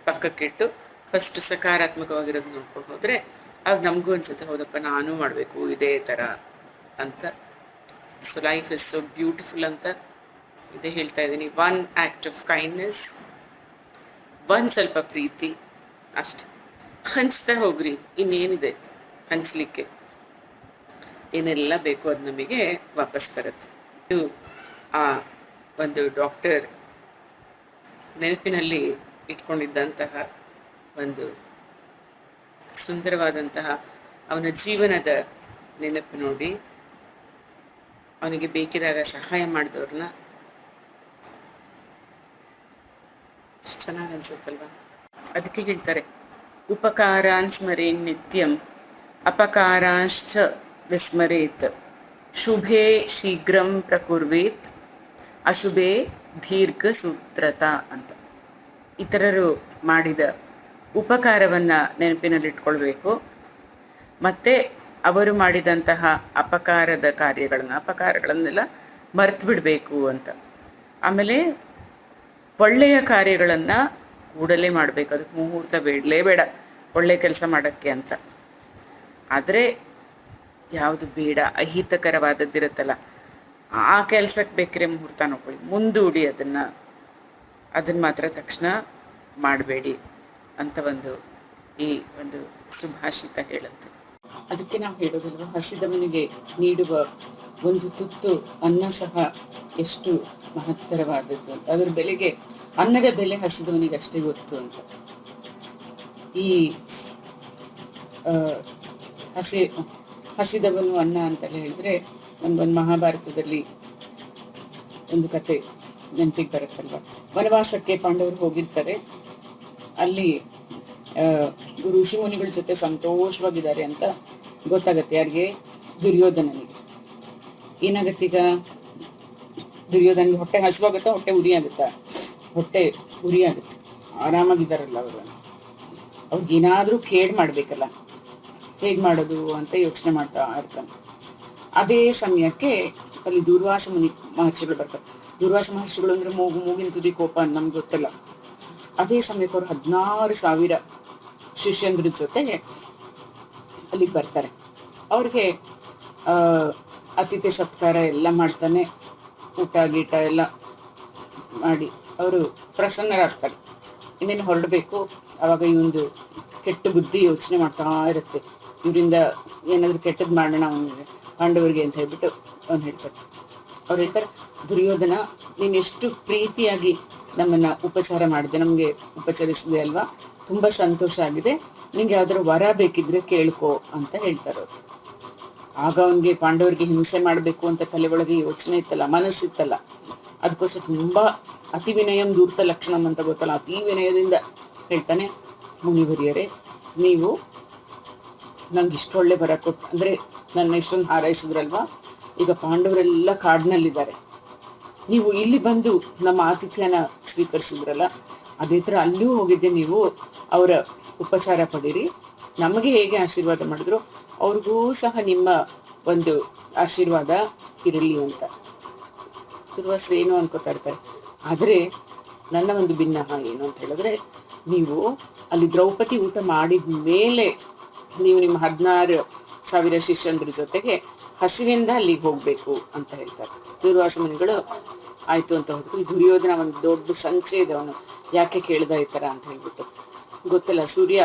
ಪಕ್ಕಕ್ಕಿಟ್ಟು ಫಸ್ಟ್ ಸಕಾರಾತ್ಮಕವಾಗಿರೋದು ನೋಡ್ಕೊಂಡು ಹೋದರೆ ಆಗ ನಮಗೂ ಅನ್ಸುತ್ತೆ, ಹೌದಪ್ಪ ನಾನು ಮಾಡಬೇಕು ಇದೇ ಥರ ಅಂತ. So life is so beautiful ಅಂತ ಇದೇ ಹೇಳ್ತಾ ಇದ್ದೀನಿ. 1 ಆ್ಯಕ್ಟ್ ಆಫ್ ಕೈಂಡ್ನೆಸ್, 1 ಸ್ವಲ್ಪ ಪ್ರೀತಿ ಅಷ್ಟೆ. ಹಂಚ್ತಾ ಹೋಗ್ರಿ, ಇನ್ನೇನಿದೆ ಹಂಚ್ಲಿಕ್ಕೆ, ಏನೆಲ್ಲ ಬೇಕು ಅದು ನಮಗೆ ವಾಪಸ್ ಬರುತ್ತೆ. ಇದು ಆ ಒಂದು ಡಾಕ್ಟರ್ ನೆನಪಿನಲ್ಲಿ ಇಟ್ಕೊಂಡಿದ್ದಂತಹ ಒಂದು ಸುಂದರವಾದಂತಹ ಅವನ ಜೀವನದ ನೆನಪು ನೋಡಿ, ಅವನಿಗೆ ಬೇಕಿದಾಗ ಸಹಾಯ ಮಾಡಿದವ್ರನ್ನ ಎಷ್ಟು ಚೆನ್ನಾಗಿ ಅನ್ಸುತ್ತಲ್ವ. ಅದಕ್ಕೆ ಹೇಳ್ತಾರೆ, ಉಪಕಾರಾನ್ ಸ್ಮರೇನ್ ನಿತ್ಯಂ ಅಪಕಾರಾಂಶ್ಚ ವಿಸ್ಮರೇತ್, ಶುಭೇ ಶೀಘ್ರಂ ಪ್ರಕುರ್ವೇತ್ ಅಶುಭೇ ದೀರ್ಘ ಸೂತ್ರತಾ ಅಂತ. ಇತರರು ಮಾಡಿದ ಉಪಕಾರವನ್ನು ನೆನಪಿನಲ್ಲಿಟ್ಕೊಳ್ಬೇಕು, ಮತ್ತು ಅವರು ಮಾಡಿದಂತಹ ಅಪಕಾರಗಳನ್ನೆಲ್ಲ ಮರೆತು ಬಿಡಬೇಕು ಅಂತ. ಆಮೇಲೆ ಒಳ್ಳೆಯ ಕಾರ್ಯಗಳನ್ನು ಕೂಡಲೇ ಮಾಡಬೇಕು, ಅದಕ್ಕೆ ಮುಹೂರ್ತ ಬೇಡ ಒಳ್ಳೆಯ ಕೆಲಸ ಮಾಡೋಕ್ಕೆ ಅಂತ. ಆದರೆ ಯಾವುದು ಬೇಡ, ಅಹಿತಕರವಾದದ್ದಿರುತ್ತಲ್ಲ, ಆ ಕೆಲಸಕ್ಕೆ ಬೇಕಿದ್ರೆ ಮುಹೂರ್ತ ನೋಡ್ಕೊಳ್ಳಿ, ಮುಂದೂಡಿ ಅದನ್ನು ಮಾತ್ರ ತಕ್ಷಣ ಮಾಡಬೇಡಿ ಅಂತ ಈ ಒಂದು ಸುಭಾಷಿತ ಹೇಳುತ್ತೆ. ಅದಕ್ಕೆ ನಾವು ಹೇಳೋದಿಲ್ವ, ಹಸಿದವನಿಗೆ ನೀಡುವ ಒಂದು ತುತ್ತು ಅನ್ನ ಸಹ ಎಷ್ಟು ಮಹತ್ತರವಾದದ್ದು ಅಂತ. ಅದರ ಬೆಲೆಗೆ, ಅನ್ನದ ಬೆಲೆ ಹಸಿದವನಿಗೆ ಅಷ್ಟೇ ಗೊತ್ತು ಅಂತ. ಈ ಹಸಿದವನು ಅನ್ನ ಅಂತಲೇ ಹೇಳಿದ್ರೆ, ಒಂದು ಮಹಾಭಾರತದಲ್ಲಿ ಒಂದು ಕತೆ ನೆನಪಿಗೆ ಬರುತ್ತಲ್ವ. ವನವಾಸಕ್ಕೆ ಪಾಂಡವರು ಹೋಗಿರ್ತಾರೆ, ಅಲ್ಲಿ ಋಷಿ ಮುನಿಗಳ ಜೊತೆ ಸಂತೋಷವಾಗಿದ್ದಾರೆ ಅಂತ ಗೊತ್ತಾಗತ್ತೆ. ಯಾರಿಗೆ? ದುರ್ಯೋಧನನಿಗೆ. ಏನಾಗತ್ತೀಗ, ದುರ್ಯೋಧನಿಗೆ ಹೊಟ್ಟೆ ಹಸುವಾಗುತ್ತಾ, ಹೊಟ್ಟೆ ಉರಿ ಆಗುತ್ತಾ? ಹೊಟ್ಟೆ ಉರಿ ಆಗುತ್ತೆ. ಆರಾಮಾಗಿದ್ದಾರಲ್ಲ ಅವರು, ಅವ್ರಿಗೇನಾದರೂ ಕೇಡ್ ಮಾಡಬೇಕಲ್ಲ, ಹೇಗೆ ಮಾಡೋದು ಅಂತ ಯೋಚನೆ ಮಾಡ್ತಾ ಇರ್ತಾನೆ. ಅದೇ ಸಮಯಕ್ಕೆ ಅಲ್ಲಿ ದೂರ್ವಾಸ ಮಹರ್ಷಿಗಳು ಬರ್ತಾರೆ. ದೂರ್ವಾಸ ಮಹರ್ಷಿಗಳು ಅಂದರೆ ಮೂಗಿನ ತುದಿ ಕೋಪ ನಮ್ಗೆ ಗೊತ್ತಲ್ಲ. ಅದೇ ಸಮಯಕ್ಕೆ ಅವರು 16,000 ಶಿಷ್ಯಂದ್ರ ಜೊತೆ ಅಲ್ಲಿಗೆ ಬರ್ತಾರೆ. ಅವ್ರಿಗೆ ಅತಿಥಿ ಸತ್ಕಾರ ಎಲ್ಲ ಮಾಡ್ತಾನೆ, ಊಟ ಗೀಟ ಎಲ್ಲ ಮಾಡಿ ಅವರು ಪ್ರಸನ್ನರಾಗ್ತಾರೆ. ಇನ್ನೇನು ಹೊರಡಬೇಕು. ಆವಾಗ ಈ ಒಂದು ಕೆಟ್ಟ ಬುದ್ಧಿ ಯೋಚನೆ ಮಾಡ್ತಾ ಇರುತ್ತೆ, ಇವರಿಂದ ಏನಾದರೂ ಕೆಟ್ಟದ್ದು ಮಾಡೋಣ ಅವನಿಗೆ, ಪಾಂಡವರಿಗೆ ಅಂತ ಹೇಳ್ಬಿಟ್ಟು ಅವ್ರು ಹೇಳ್ತಾರೆ. ದುರ್ಯೋಧನ, ನೀನು ಎಷ್ಟು ಪ್ರೀತಿಯಾಗಿ ನಮ್ಮನ್ನು ಉಪಚಾರ ಮಾಡಿದೆ, ನಮಗೆ ಉಪಚರಿಸಿದೆ ಅಲ್ವಾ, ತುಂಬ ಸಂತೋಷ ಆಗಿದೆ, ನಿಂಗೆ ಯಾವ್ದಾದ್ರು ವರ ಬೇಕಿದ್ರೆ ಕೇಳ್ಕೊ ಅಂತ ಹೇಳ್ತಾರೆ ಅವರು. ಆಗ ಅವನಿಗೆ ಪಾಂಡವರಿಗೆ ಹಿಂಸೆ ಮಾಡಬೇಕು ಅಂತ ತಲೆ ಒಳಗೆ ಯೋಚನೆ ಇತ್ತಲ್ಲ, ಮನಸ್ಸಿತ್ತಲ್ಲ. ಅದಕ್ಕೋಸ್ಕರ ತುಂಬ ಅತಿ ವಿನಯಂ ದೂರ್ತ ಲಕ್ಷಣಂ ಅಂತ ಗೊತ್ತಲ್ಲ, ಅತಿ ವಿನಯದಿಂದ ಹೇಳ್ತಾನೆ, ಮುನಿವರಿಯರೇ, ನೀವು ನಂಗೆ ಇಷ್ಟೊಳ್ಳೆ ವರ ಕೊಟ್ಟು, ಅಂದರೆ ನನ್ನ ಇಷ್ಟೊಂದು ಹಾರೈಸಿದ್ರಲ್ವ, ಈಗ ಪಾಂಡವರೆಲ್ಲ ಕಾಡಿನಲ್ಲಿದ್ದಾರೆ, ನೀವು ಇಲ್ಲಿ ಬಂದು ನಮ್ಮ ಆತಿಥ್ಯನ ಸ್ವೀಕರಿಸಿದ್ರಲ್ಲ, ಅದೇ ಥರ ಅಲ್ಲೂ ಹೋಗಿದ್ದೆ, ನೀವು ಅವರ ಉಪಚಾರ ಪಡೀರಿ, ನಮಗೆ ಹೇಗೆ ಆಶೀರ್ವಾದ ಮಾಡಿದ್ರು ಅವ್ರಿಗೂ ಸಹ ನಿಮ್ಮ ಒಂದು ಆಶೀರ್ವಾದ ಇರಲಿ ಅಂತ. ದುರ್ವಾಸರು ಏನು ಅನ್ಕೋತಾ ಇರ್ತಾರೆ. ಆದರೆ ನನ್ನ ಒಂದು ಭಿನ್ನಹ ಏನು ಅಂತ ಹೇಳಿದ್ರೆ, ನೀವು ಅಲ್ಲಿ ದ್ರೌಪದಿ ಊಟ ಮಾಡಿದ ಮೇಲೆ ನೀವು ನಿಮ್ಮ 16,000 ಶಿಷ್ಯಂದ್ರ ಜೊತೆಗೆ ಹಸಿವಿಂದ ಅಲ್ಲಿಗೆ ಹೋಗಬೇಕು ಅಂತ ಹೇಳ್ತಾರೆ. ದುರ್ವಾಸ ಮುನಿಗಳು ಆಯಿತು ಅಂತ ಹೋದ್ರು. ಈ ದುರ್ಯೋಧನ ಒಂದು ದೊಡ್ಡ ಸಂಚೆ ಇದೆ, ಅವನು ಯಾಕೆ ಕೇಳ್ದ ಈ ಥರ ಅಂತ ಹೇಳ್ಬಿಟ್ಟು ಗೊತ್ತಲ್ಲ. ಸೂರ್ಯ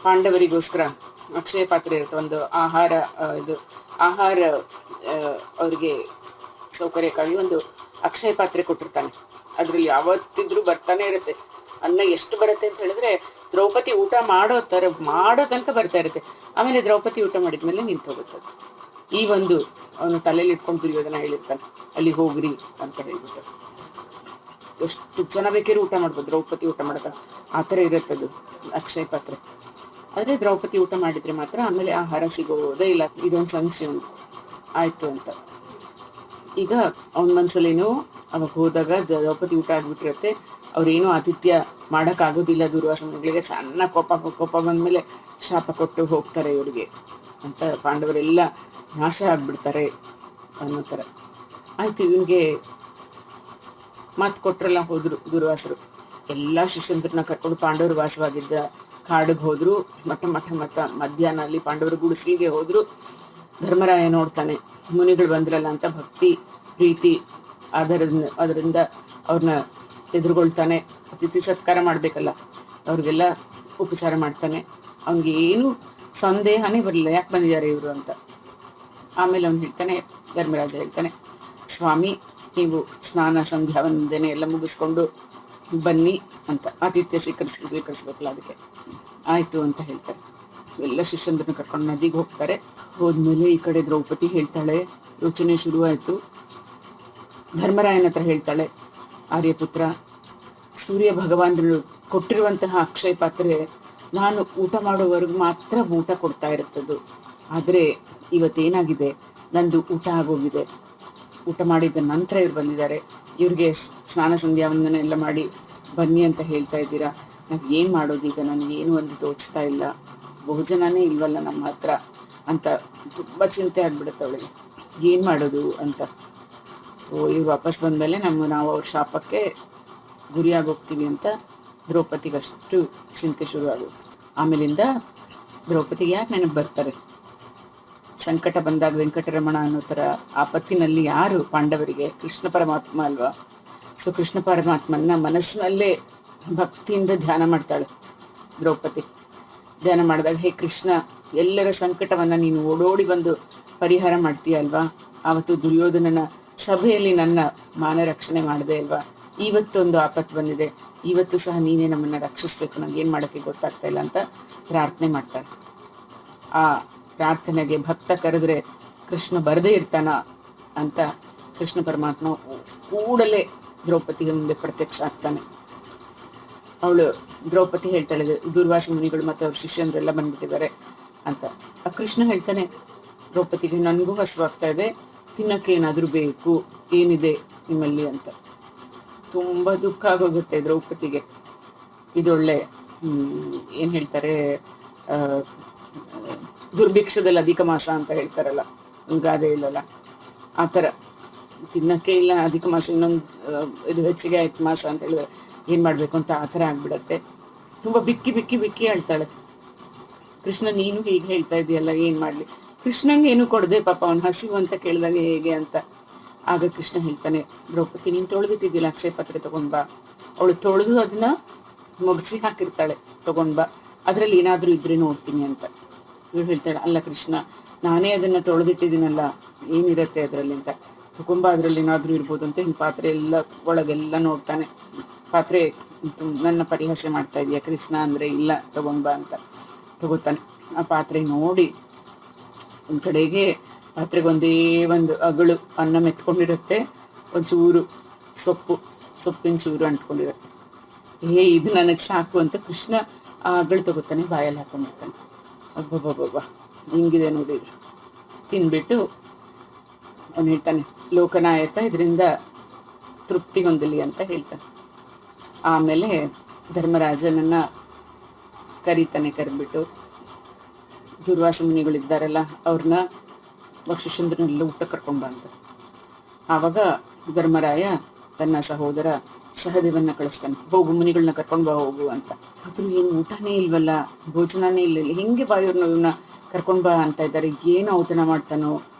ಪಾಂಡವರಿಗೋಸ್ಕರ ಅಕ್ಷಯ ಪಾತ್ರೆ ಇರುತ್ತೆ, ಒಂದು ಆಹಾರ ಅವ್ರಿಗೆ ಸೌಕರ್ಯಕ್ಕಾಗಿ ಒಂದು ಅಕ್ಷಯ ಪಾತ್ರೆ ಕೊಟ್ಟಿರ್ತಾನೆ. ಅದರಲ್ಲಿ ಯಾವತ್ತಿದ್ರೂ ಬರ್ತಾನೆ ಇರುತ್ತೆ ಅನ್ನ. ಎಷ್ಟು ಬರುತ್ತೆ ಅಂತ ಹೇಳಿದ್ರೆ, ದ್ರೌಪದಿ ಊಟ ಮಾಡೋ ತನಕ ಬರ್ತಾ ಇರುತ್ತೆ. ಆಮೇಲೆ ದ್ರೌಪದಿ ಊಟ ಮಾಡಿದ್ಮೇಲೆ ನಿಂತು ಹೋಗುತ್ತದೆ. ಈ ಒಂದು ಅವನು ತಲೆಯಲ್ಲಿ ಇಟ್ಕೊಂಡು ದುರ್ಯೋಧನ ಹೇಳಿರ್ತಾನೆ, ಅಲ್ಲಿ ಹೋಗ್ರಿ ಅಂತ ಹೇಳ್ಬಿಟ್ಟು. ಎಷ್ಟು ಜನ ಬೇಕಿರೋ ಊಟ ಮಾಡ್ಬೋದು, ದ್ರೌಪದಿ ಊಟ ಮಾಡ್ತಾರೆ, ಆ ಥರ ಇರುತ್ತದು ಅಕ್ಷಯ ಪಾತ್ರೆ. ಆದರೆ ದ್ರೌಪದಿ ಊಟ ಮಾಡಿದರೆ ಮಾತ್ರ ಆಮೇಲೆ ಆಹಾರ ಸಿಗೋದೇ ಇಲ್ಲ. ಇದೊಂದು ಸಂಶಯ ಉಂಟು. ಆಯಿತು ಅಂತ ಈಗ ಅವನ ಮನಸ್ಸಲ್ಲೇನೋ, ಅವಾಗ ಹೋದಾಗ ದ್ರೌಪದಿ ಊಟ ಆಗಿಬಿಟ್ಟಿರುತ್ತೆ, ಅವ್ರೇನೋ ಆತಿಥ್ಯ ಮಾಡೋಕ್ಕಾಗೋದಿಲ್ಲ ದುರ್ವಾಸನಿಗಳಿಗೆ. ಚೆನ್ನಾಗಿ ಕೋಪ ಬಂದಮೇಲೆ ಶಾಪ ಕೊಟ್ಟು ಹೋಗ್ತಾರೆ ಇವ್ರಿಗೆ ಅಂತ, ಪಾಂಡವರೆಲ್ಲ ನಾಶ ಆಗಿಬಿಡ್ತಾರೆ ಅನ್ನೋ ಥರ. ಆಯಿತು, ಇವನಿಗೆ ಮಾತು ಕೊಟ್ಟರೆಲ್ಲ ಹೋದರು ದುರ್ವಾಸರು. ಎಲ್ಲ ಶಿಷ್ಯಂದ್ರನ್ನ ಕರ್ಕೊಂಡು ಪಾಂಡವರು ವಾಸವಾಗಿದ್ದ ಕಾಡಿಗೆ ಹೋದರು. ಮಧ್ಯಾಹ್ನ ಅಲ್ಲಿ ಪಾಂಡವರು ಗುಡಿಸಲಿಗೆ ಹೋದರು. ಧರ್ಮರಾಯ ನೋಡ್ತಾನೆ, ಮುನಿಗಳು ಬಂದ್ರಲ್ಲ ಅಂತ ಭಕ್ತಿ ಪ್ರೀತಿ ಅದರಿಂದ ಅವ್ರನ್ನ ಎದುರುಗೊಳ್ತಾನೆ. ಅತಿಥಿ ಸತ್ಕಾರ ಮಾಡಬೇಕಲ್ಲ, ಅವ್ರಿಗೆಲ್ಲ ಉಪಚಾರ ಮಾಡ್ತಾನೆ. ಅವ್ನಿಗೆ ಏನು ಸಂದೇಹನೇ ಬರಲಿಲ್ಲ, ಯಾಕೆ ಬಂದಿದ್ದಾರೆ ಇವರು ಅಂತ. ಆಮೇಲೆ ಅವ್ನು ಹೇಳ್ತಾನೆ, ಧರ್ಮರಾಜ ಹೇಳ್ತಾನೆ, ಸ್ವಾಮಿ ನೀವು ಸ್ನಾನ ಸಂಧ್ಯಾ ವಂದನೆ ಎಲ್ಲ ಮುಗಿಸ್ಕೊಂಡು ಬನ್ನಿ ಅಂತ, ಆತಿಥ್ಯ ಸ್ವೀಕರಿಸ್ಬೇಕಲ್ಲ ಅದಕ್ಕೆ. ಆಯಿತು ಅಂತ ಹೇಳ್ತಾರೆ. ಎಲ್ಲ ಶಿಷ್ಯಂದ್ರನ್ನ ಕರ್ಕೊಂಡು ನದಿಗೆ ಹೋಗ್ತಾರೆ. ಹೋದ್ಮೇಲೆ ಈ ಕಡೆ ದ್ರೌಪದಿ ಹೇಳ್ತಾಳೆ, ಯೋಚನೆ ಶುರುವಾಯಿತು. ಧರ್ಮರಾಯನ ಹತ್ರ ಹೇಳ್ತಾಳೆ, ಆರ್ಯಪುತ್ರ, ಸೂರ್ಯ ಭಗವಾನರು ಕೊಟ್ಟಿರುವಂತಹ ಅಕ್ಷಯ ಪಾತ್ರೆ ನಾನು ಊಟ ಮಾಡೋವರೆಗೂ ಮಾತ್ರ ಊಟ ಕೊಡ್ತಾ ಇರುತ್ತದು. ಆದರೆ ಇವತ್ತೇನಾಗಿದೆ, ನಂದು ಊಟ ಆಗೋಗಿದೆ. ಊಟ ಮಾಡಿದ ನಂತರ ಇವ್ರು ಬಂದಿದ್ದಾರೆ, ಇವ್ರಿಗೆ ಸ್ನಾನ ಸಂಧ್ಯಾ ವಂದನೆ ಎಲ್ಲ ಮಾಡಿ ಬನ್ನಿ ಅಂತ ಹೇಳ್ತಾ ಇದ್ದೀರಾ. ನಾವು ಏನು ಮಾಡೋದು ಈಗ, ನನಗೇನು ಒಂದು ತೋಚ್ತಾ ಇಲ್ಲ, ಭೋಜನನೇ ಇಲ್ವಲ್ಲ ನಮ್ಮ ಹತ್ರ ಅಂತ ತುಂಬ ಚಿಂತೆ ಆಗಿಬಿಡುತ್ತೆ ಅವಳಿಗೆ. ಏನು ಮಾಡೋದು ಅಂತ. ಇವ್ರು ವಾಪಸ್ ಬಂದಮೇಲೆ ನಾವು ಅವ್ರ ಶಾಪಕ್ಕೆ ಗುರಿಯಾಗೋಗ್ತೀವಿ ಅಂತ ದ್ರೌಪದಿಗಷ್ಟು ಚಿಂತೆ ಶುರುವಾಗುತ್ತೆ. ಆಮೇಲಿಂದ ದ್ರೌಪದಿಗೆ ಯಾಕೆ ನೆನಪು ಬರ್ತಾರೆ, ಸಂಕಟ ಬಂದಾಗ ವೆಂಕಟರಮಣ ಅನ್ನೋ ಥರ ಆಪತ್ತಿನಲ್ಲಿ ಯಾರು ಪಾಂಡವರಿಗೆ? ಕೃಷ್ಣ ಪರಮಾತ್ಮ ಅಲ್ವಾ. ಸೊ ಕೃಷ್ಣ ಪರಮಾತ್ಮನ ಮನಸ್ಸಿನಲ್ಲೇ ಭಕ್ತಿಯಿಂದ ಧ್ಯಾನ ಮಾಡ್ತಾಳೆ ದ್ರೌಪದಿ. ಧ್ಯಾನ ಮಾಡಿದಾಗ, ಹೇ ಕೃಷ್ಣ, ಎಲ್ಲರ ಸಂಕಟವನ್ನು ನೀನು ಓಡೋಡಿ ಬಂದು ಪರಿಹಾರ ಮಾಡ್ತೀಯ ಅಲ್ವಾ. ಆವತ್ತು ದುರ್ಯೋಧನನ ಸಭೆಯಲ್ಲಿ ನನ್ನ ಮಾನ ರಕ್ಷಣೆ ಮಾಡಿದೆ ಅಲ್ವಾ. ಇವತ್ತೊಂದು ಆಪತ್ತು ಬಂದಿದೆ, ಇವತ್ತು ಸಹ ನೀನೇ ನಮ್ಮನ್ನು ರಕ್ಷಿಸ್ಬೇಕು, ನನಗೆ ಏನು ಮಾಡೋಕ್ಕೆ ಗೊತ್ತಾಗ್ತಾ ಇಲ್ಲ ಅಂತ ಪ್ರಾರ್ಥನೆ ಮಾಡ್ತಾಳೆ. ಆ ಪ್ರಾರ್ಥನೆಗೆ ಭಕ್ತ ಕರೆದ್ರೆ ಕೃಷ್ಣ ಬರದೇ ಇರ್ತಾನ ಅಂತ ಕೃಷ್ಣ ಪರಮಾತ್ಮ ಕೂಡಲೇ ದ್ರೌಪದಿಗೆ ಮುಂದೆ ಪ್ರತ್ಯಕ್ಷ ಆಗ್ತಾನೆ. ಅವಳು ದ್ರೌಪದಿ ಹೇಳ್ತಾಳೆ, ದುರ್ವಾಸ ಮುನಿಗಳು ಮತ್ತು ಅವ್ರ ಶಿಷ್ಯಂದ್ರೆಲ್ಲ ಬಂದ್ಬಿಟ್ಟಿದ್ದಾರೆ ಅಂತ. ಆ ಕೃಷ್ಣ ಹೇಳ್ತಾನೆ ದ್ರೌಪದಿಗೆ, ನನಗೂ ಹಸುವಾಗ್ತಾ ಇದೆ, ತಿನ್ನೋಕ್ಕೆ ಏನಾದರೂ ಬೇಕು, ಏನಿದೆ ನಿಮ್ಮಲ್ಲಿ ಅಂತ. ತುಂಬ ದುಃಖ ಆಗೋಗುತ್ತೆ ದ್ರೌಪದಿಗೆ. ಇದೊಳ್ಳೆ ಏನು ಹೇಳ್ತಾರೆ, ದುರ್ಭಿಕ್ಷದಲ್ಲಿ ಅಧಿಕ ಮಾಸ ಅಂತ ಹೇಳ್ತಾರಲ್ಲ, ಗಾದೆ ಇಲ್ಲಲ್ಲ, ಆ ಥರ. ತಿನ್ನೋಕ್ಕೆ ಇಲ್ಲ, ಅಧಿಕ ಮಾಸ, ಇನ್ನೊಂದು ಇದು ಹೆಚ್ಚಿಗೆ ಆಯ್ತು ಮಾಸ ಅಂತ ಹೇಳಿದ್ರೆ ಏನು ಮಾಡಬೇಕು ಅಂತ ಆ ಥರ ಆಗಿಬಿಡತ್ತೆ. ತುಂಬ ಬಿಕ್ಕಿ ಹೇಳ್ತಾಳೆ, ಕೃಷ್ಣ ನೀನು ಹೀಗೆ ಹೇಳ್ತಾ ಇದೆಯಲ್ಲ, ಏನು ಮಾಡಲಿ? ಕೃಷ್ಣಂಗೆ ಏನು ಕೊಡದೆ ಪಾಪ ಅವನು ಹಸಿವು ಅಂತ ಕೇಳಿದಾಗ ಹೇಗೆ ಅಂತ. ಆಗ ಕೃಷ್ಣ ಹೇಳ್ತಾನೆ, ದ್ರೌಪದಿ ನೀನು ತೊಳೆದಿಟ್ಟಿದ್ದಿಲ್ಲ ಅಕ್ಷಯ ಪಾತ್ರೆ ತೊಗೊಂಡು ಬಾ. ಅವಳು ತೊಳೆದು ಅದನ್ನ ಮುಗಿಸಿ ಹಾಕಿರ್ತಾಳೆ, ತೊಗೊಂಡು ಬಾ, ಅದರಲ್ಲಿ ಏನಾದರೂ ಇದ್ರೆ ನೋಡ್ತೀನಿ ಅಂತ. ಇವಳು ಹೇಳ್ತಾಳೆ, ಅಲ್ಲ ಕೃಷ್ಣ, ನಾನೇ ಅದನ್ನು ತೊಳೆದಿಟ್ಟಿದ್ದೀನಲ್ಲ, ಏನಿರುತ್ತೆ ಅದರಲ್ಲಿ ಅಂತ. ತಗೊಂಬ, ಅದರಲ್ಲಿ ಏನಾದರೂ ಇರ್ಬೋದು ಅಂತ ಹಿಂಗೆ ಪಾತ್ರೆ ಎಲ್ಲ ಒಳಗೆಲ್ಲ ನೋಡ್ತಾನೆ. ಪಾತ್ರೆ ನನ್ನ ಪರಿಹಾಸ ಮಾಡ್ತಾ ಇದೆಯಾ ಕೃಷ್ಣ ಅಂದರೆ, ಇಲ್ಲ ತಗೊಂಬ ಅಂತ ತಗೋತಾನೆ. ಆ ಪಾತ್ರೆ ನೋಡಿ ಒಂದು ಕಡೆಗೆ ಪಾತ್ರೆಗೆ ಒಂದೇ ಒಂದು ಅಗಳು ಅನ್ನ ಮೆತ್ಕೊಂಡಿರುತ್ತೆ, ಒಂಚೂರು ಸೊಪ್ಪಿನ ಚೂರು ಅಂಟ್ಕೊಂಡಿರುತ್ತೆ. ಇದು ನನಗೆ ಸಾಕು ಅಂತ ಕೃಷ್ಣ ಆ ಅಗಳು ತಗೋತಾನೆ, ಬಾಯಲ್ಲಿ ಹಾಕೊಂಡಿರ್ತಾನೆ. ಅಬ್ಬಬ್ಬಬ್ಬ ಹಿಂಗಿದೆ ನೋಡಿ. ತಿನ್ಬಿಟ್ಟು ಅವನು ಹೇಳ್ತಾನೆ, ಲೋಕನಾಯಕ ಇದರಿಂದ ತೃಪ್ತಿ ಹೊಂದಲಿ ಅಂತ ಹೇಳ್ತಾನೆ. ಆಮೇಲೆ ಧರ್ಮರಾಜನನ್ನು ಕರೀತಾನೆ. ಕರೆದ್ಬಿಟ್ಟು ದುರ್ವಾಸ ಮುನಿಗಳಿದ್ದಾರಲ್ಲ ಅವ್ರನ್ನ ವಶಿಷ್ಠಂದ್ರನ್ನೆಲ್ಲ ಊಟ ಕರ್ಕೊಂಬ ಅಂತ. ಆವಾಗ ಧರ್ಮರಾಯ ತನ್ನ ಸಹೋದರ ಸಹದೇವನ್ನ ಕಳಿಸ್ತಾನೆ, ಹೋಗು ಮುನಿಗಳನ್ನ ಕರ್ಕೊಂಡು ಬಾ ಹೋಗು ಅಂತ. ಆದರೂ ಏನು ಊಟನೇ ಇಲ್ವಲ್ಲ, ಭೋಜನನೇ ಇಲ್ಲ, ಹೆಂಗೆ ಬಾಯೋರ್ನವ್ರನ್ನ ಕರ್ಕೊಂಡು ಬಾ ಅಂತ ಇದ್ದಾರೆ. ಏನು ಔತಣ ಮಾಡ್ತಾನೋ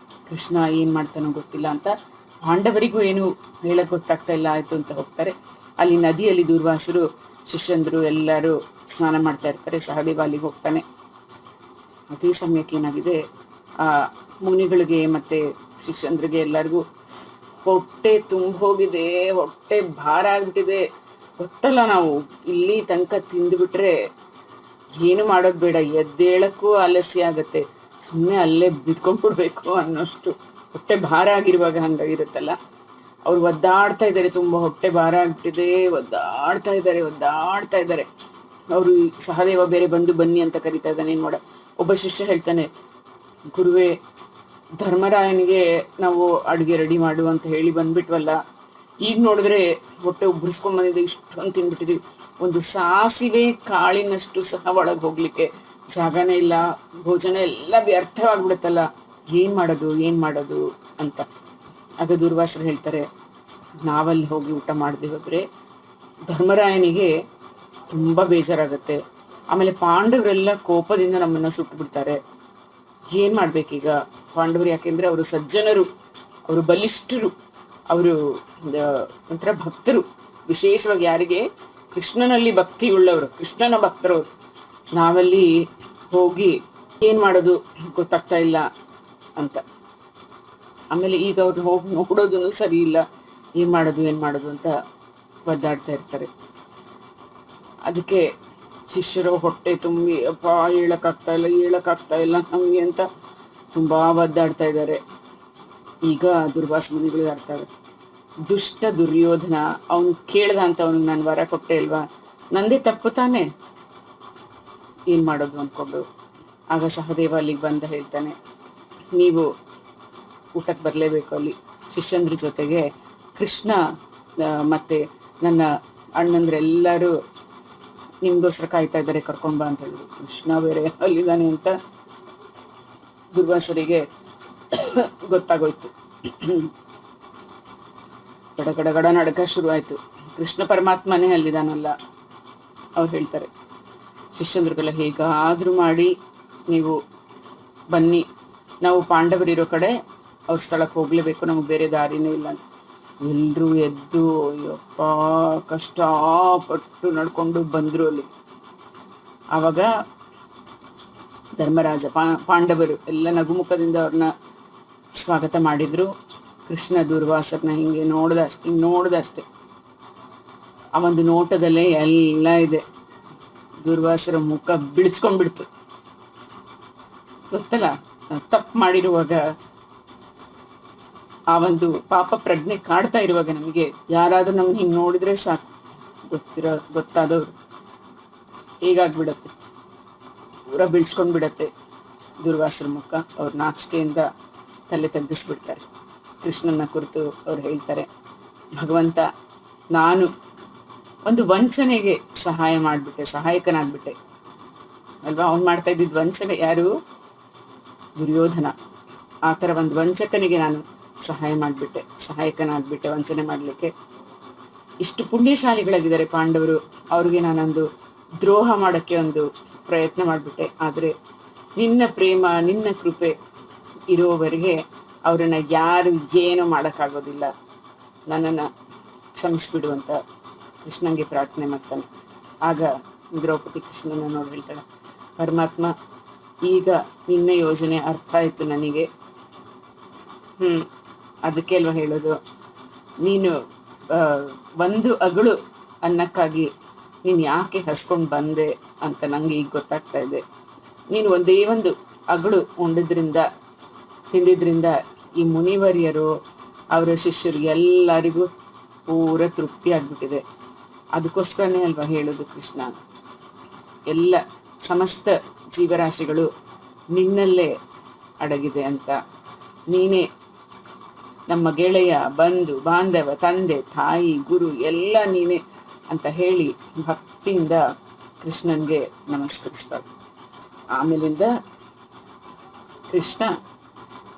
ಕೃಷ್ಣ, ಏನು ಮಾಡ್ತಾನೋ ಗೊತ್ತಿಲ್ಲ ಅಂತ ಪಾಂಡವರಿಗೂ ಏನು ಹೇಳಕ್ಕೆ ಗೊತ್ತಾಗ್ತಾ ಇಲ್ಲ. ಆಯಿತು ಅಂತ ಹೋಗ್ತಾರೆ. ಅಲ್ಲಿ ನದಿಯಲ್ಲಿ ದೂರ್ವಾಸರು ಶಿಷ್ಯಂದರು ಎಲ್ಲರೂ ಸ್ನಾನ ಮಾಡ್ತಾ ಇರ್ತಾರೆ. ಸಹದೇವ ಅಲ್ಲಿಗೆ ಹೋಗ್ತಾನೆ. ಅದೇ ಸಮಯಕ್ಕೆ ಏನಾಗಿದೆ, ಆ ಮುನಿಗಳಿಗೆ ಮತ್ತು ಶಿಷ್ಯಂದ್ರಿಗೆ ಎಲ್ಲರಿಗೂ ಹೊಟ್ಟೆ ಹೋಗಿದೆ, ಹೊಟ್ಟೆ ಭಾರ ಆಗಿಬಿಟ್ಟಿದೆ. ಗೊತ್ತಲ್ಲ, ನಾವು ಇಲ್ಲಿ ತನಕ ತಿಂದುಬಿಟ್ರೆ ಏನು ಮಾಡೋದು ಬೇಡ, ಎದ್ದೇಳಕ್ಕೂ ಆಲಸ್ಯ ಆಗುತ್ತೆ, ಸುಮ್ಮನೆ ಅಲ್ಲೇ ಬಿದ್ಕೊಂಡ್ಬಿಡ್ಬೇಕು ಅನ್ನೋಷ್ಟು ಹೊಟ್ಟೆ ಭಾರ ಆಗಿರುವಾಗ ಹಂಗಾಗಿರುತ್ತಲ್ಲ. ಅವ್ರು ಒದ್ದಾಡ್ತಾ ಇದ್ದಾರೆ, ತುಂಬ ಹೊಟ್ಟೆ ಭಾರ ಆಗಿಬಿಟ್ಟಿದೆ, ಒದ್ದಾಡ್ತಾ ಇದ್ದಾರೆ. ಅವರು ಸಹದೇವ ಬೇರೆ ಬಂದು ಬನ್ನಿ ಅಂತ ಕರಿತಾ ಇದ್ದಾನೆ. ಏನು ಮಾಡ, ಒಬ್ಬ ಶಿಷ್ಯ ಹೇಳ್ತಾನೆ, ಗುರುವೇ ಧರ್ಮರಾಯನಿಗೆ ನಾವು ಅಡುಗೆ ರೆಡಿ ಮಾಡು ಅಂತ ಹೇಳಿ ಬಂದ್ಬಿಟ್ವಲ್ಲ, ಈಗ ನೋಡಿದ್ರೆ ಹೊಟ್ಟೆ ಉಬ್ಬರಿಸ್ಕೊಂಡ್ಬಂದಿದೆ, ಇಷ್ಟೊಂದು ತಿಂದ್ಬಿಟ್ಟಿದ್ವಿ, ಒಂದು ಸಾಸಿವೆ ಕಾಳಿನಷ್ಟು ಸಹ ಒಳಗೆ ಹೋಗ್ಲಿಕ್ಕೆ ಜಾಗನೇ ಇಲ್ಲ, ಭೋಜನ ಎಲ್ಲ ವ್ಯರ್ಥವಾಗ್ಬಿಡುತ್ತಲ್ಲ, ಏನು ಮಾಡೋದು ಅಂತ. ಆಗ ದುರ್ವಾಸರು ಹೇಳ್ತಾರೆ, ನಾವಲ್ಲಿ ಹೋಗಿ ಊಟ ಮಾಡಿದೀವಬ್ರೆ ಧರ್ಮರಾಯನಿಗೆ ತುಂಬ ಬೇಜಾರಾಗುತ್ತೆ, ಆಮೇಲೆ ಪಾಂಡವರೆಲ್ಲ ಕೋಪದಿಂದ ನಮ್ಮನ್ನು ಸುಟ್ಟು ಬಿಡ್ತಾರೆ. ಏನು ಮಾಡ್ಬೇಕೀಗ ಪಾಂಡವರು? ಯಾಕೆಂದರೆ ಅವರು ಸಜ್ಜನರು, ಅವರು ಬಲಿಷ್ಠರು, ಅವರು ಒಂಥರ ಭಕ್ತರು, ವಿಶೇಷವಾಗಿ ಯಾರಿಗೆ ಕೃಷ್ಣನಲ್ಲಿ ಭಕ್ತಿ ಉಳ್ಳವರು, ಕೃಷ್ಣನ ಭಕ್ತರವರು. ನಾವಲ್ಲಿ ಹೋಗಿ ಏನು ಮಾಡೋದು ಗೊತ್ತಾಗ್ತಾ ಇಲ್ಲ ಅಂತ. ಆಮೇಲೆ ಈಗ ಅವ್ರನ್ನ ಹೋಗಿ ನೋಡೋದೂ ಸರಿ ಇಲ್ಲ, ಏನು ಮಾಡೋದು ಅಂತ ಒದ್ದಾಡ್ತಾ ಇರ್ತಾರೆ. ಅದಕ್ಕೆ ಶಿಷ್ಯರು ಹೊಟ್ಟೆ ತುಂಬಿ ಅಪ್ಪ ಹೇಳೋಕ್ಕಾಗ್ತಾ ಇಲ್ಲ ನಮಗೆ ಅಂತ ತುಂಬ ಒದ್ದಾಡ್ತಾ ಇದ್ದಾರೆ. ಈಗ ದುರ್ವಾಸ ಮುನಿಗಳಿಗೆ ಅರ್ಥ ಆಗುತ್ತೆ, ದುಷ್ಟ ದುರ್ಯೋಧನ ಅವನು ಕೇಳ್ದ ಅಂತ ಅವನಿಗೆ ನಾನು ವರ ಕೊಟ್ಟೆ ಅಲ್ವಾ, ನಂದೇ ತಪ್ಪು ತಾನೆ, ಏನು ಮಾಡೋದು ಅಂದ್ಕೊಂಡು. ಆಗ ಸಹದೇವ ಅಲ್ಲಿಗೆ ಬಂದ ಹೇಳ್ತಾನೆ, ನೀವು ಊಟಕ್ಕೆ ಬರಲೇಬೇಕು, ಅಲ್ಲಿ ಶಿಷ್ಯಂದ್ರ ಜೊತೆಗೆ ಕೃಷ್ಣ ಮತ್ತು ನನ್ನ ಅಣ್ಣಂದ್ರೆಲ್ಲರೂ ನಿಮಗೋಸ್ಕರ ಕಾಯ್ತಾ ಇದ್ದಾರೆ, ಕರ್ಕೊಂಬ ಅಂತ ಹೇಳಿದ್ರು. ಕೃಷ್ಣ ಬೇರೆ ಅಲ್ಲಿದ್ದಾನೆ ಅಂತ ದುರ್ವಾಸರಿಗೆ ಗೊತ್ತಾಗೋಯ್ತು. ಗಡ ನಡಕ ಶುರುವಾಯಿತು. ಕೃಷ್ಣ ಪರಮಾತ್ಮನೇ ಅಲ್ಲಿದ್ದಾನಲ್ಲ. ಅವ್ರು ಹೇಳ್ತಾರೆ ಶಿಷ್ಯಂದ್ರಿಗೆಲ್ಲ, ಹೇಗಾದರೂ ಮಾಡಿ ನೀವು ಬನ್ನಿ, ನಾವು ಪಾಂಡವರಿರೋ ಕಡೆ ಅವ್ರ ಸ್ಥಳಕ್ಕೆ ಹೋಗಲೇಬೇಕು, ನಮಗೆ ಬೇರೆ ದಾರಿನೇ ಇಲ್ಲ ಅಂತ. ಎಲ್ಲರೂ ಎದ್ದು ಅಯ್ಯಪ್ಪ ಕಷ್ಟಪಟ್ಟು ನಡ್ಕೊಂಡು ಬಂದರು ಅಲ್ಲಿ. ಆವಾಗ ಧರ್ಮರಾಜ ಪಾಂಡವರು ಎಲ್ಲ ನಗುಮುಖದಿಂದ ಅವ್ರನ್ನ ಸ್ವಾಗತ ಮಾಡಿದರು. ಕೃಷ್ಣ ದುರ್ವಾಸರನ್ನ ಹಿಂಗೆ ನೋಡ್ದಷ್ಟೆ ಆ ಒಂದು ನೋಟದಲ್ಲೇ ಎಲ್ಲ ಇದೆ. ದುರ್ವಾಸರ ಮುಖ ಬಿಳಿಸ್ಕೊಂಡ್ಬಿಡ್ತು. ಗೊತ್ತಲ್ಲ, ತಪ್ಪು ಮಾಡಿರುವಾಗ ಆ ಒಂದು ಪಾಪ ಪ್ರಜ್ಞೆ ಕಾಡ್ತಾ ಇರುವಾಗ ನಮಗೆ ಯಾರಾದರೂ ನಮ್ಗೆ ಹಿಂಗೆ ನೋಡಿದ್ರೆ ಸಾಕು, ಗೊತ್ತಾದವರು ಹೇಗಾಗ್ಬಿಡತ್ತೆ, ಪೂರ ಬಿಡಿಸ್ಕೊಂಡ್ಬಿಡತ್ತೆ ದುರ್ವಾಸರ ಮುಖ. ಅವ್ರ ನಾಚಿಕೆಯಿಂದ ತಲೆ ತಗ್ಗಿಸ್ಬಿಡ್ತಾರೆ. ಕೃಷ್ಣನ ಕುರಿತು ಅವ್ರು ಹೇಳ್ತಾರೆ, ಭಗವಂತ ನಾನು ಒಂದು ವಂಚನೆಗೆ ಸಹಾಯಕನಾಗ್ಬಿಟ್ಟೆ ಅಲ್ವಾ. ಅವ್ನು ಮಾಡ್ತಾ ಇದ್ದಿದ್ದು ವಂಚನೆ, ಯಾರು? ದುರ್ಯೋಧನ. ಆ ಥರ ಒಂದು ವಂಚಕನಿಗೆ ನಾನು ಸಹಾಯಕನಾಗ್ಬಿಟ್ಟೆ ವಂಚನೆ ಮಾಡಲಿಕ್ಕೆ. ಇಷ್ಟು ಪುಣ್ಯಶಾಲಿಗಳಾಗಿದ್ದಾರೆ ಪಾಂಡವರು, ಅವ್ರಿಗೆ ನಾನೊಂದು ದ್ರೋಹ ಮಾಡೋಕ್ಕೆ ಒಂದು ಪ್ರಯತ್ನ ಮಾಡಿಬಿಟ್ಟೆ. ಆದರೆ ನಿನ್ನ ಪ್ರೇಮ ನಿನ್ನ ಕೃಪೆ ಇರೋವರೆಗೆ ಅವರನ್ನು ಯಾರು ಏನೂ ಮಾಡೋಕ್ಕಾಗೋದಿಲ್ಲ, ನನ್ನನ್ನು ಕ್ಷಮಿಸ್ಬಿಡು ಅಂತ ಕೃಷ್ಣನಿಗೆ ಪ್ರಾರ್ಥನೆ ಮಾಡ್ತಾನೆ. ಆಗ ದ್ರೌಪದಿ ಕೃಷ್ಣನ ನೋಡಿ ಹೇಳ್ತಾಳೆ, ಪರಮಾತ್ಮ ಈಗ ನಿನ್ನ ಯೋಜನೆ ಅರ್ಥ ಆಯಿತು ನನಗೆ. ಅದಕ್ಕೆ ಅಲ್ವಾ ಹೇಳೋದು, ನೀನು ಒಂದು ಅಗಳು ಅನ್ನಕ್ಕಾಗಿ ನೀನು ಯಾಕೆ ಹಸ್ಕೊಂಡು ಬಂದೆ ಅಂತ ನನಗೆ ಈಗ ಗೊತ್ತಾಗ್ತಾ ಇದೆ. ನೀನು ಒಂದೇ ಒಂದು ಅಗಳು ಉಂಡಿದ್ರಿಂದ ತಿಂದಿದ್ರಿಂದ ಈ ಮುನಿವರ್ಯರು ಅವರ ಶಿಷ್ಯರು ಎಲ್ಲರಿಗೂ ಪೂರ ತೃಪ್ತಿ ಆಗ್ಬಿಟ್ಟಿದೆ. ಅದಕ್ಕೋಸ್ಕರನೇ ಅಲ್ವಾ ಹೇಳೋದು ಕೃಷ್ಣ, ಎಲ್ಲ ಸಮಸ್ತ ಜೀವರಾಶಿಗಳು ನಿನ್ನಲ್ಲೇ ಅಡಗಿದೆ ಅಂತ. ನೀನೇ ನಮ್ಮ ಗೆಳೆಯ, ಬಂಧು ಬಾಂಧವ, ತಂದೆ ತಾಯಿ, ಗುರು ಎಲ್ಲ ನೀನೇ ಅಂತ ಹೇಳಿ ಭಕ್ತಿಯಿಂದ ಕೃಷ್ಣನ್ಗೆ ನಮಸ್ಕರಿಸ್ತಾರೆ. ಆಮೇಲಿಂದ ಕೃಷ್ಣ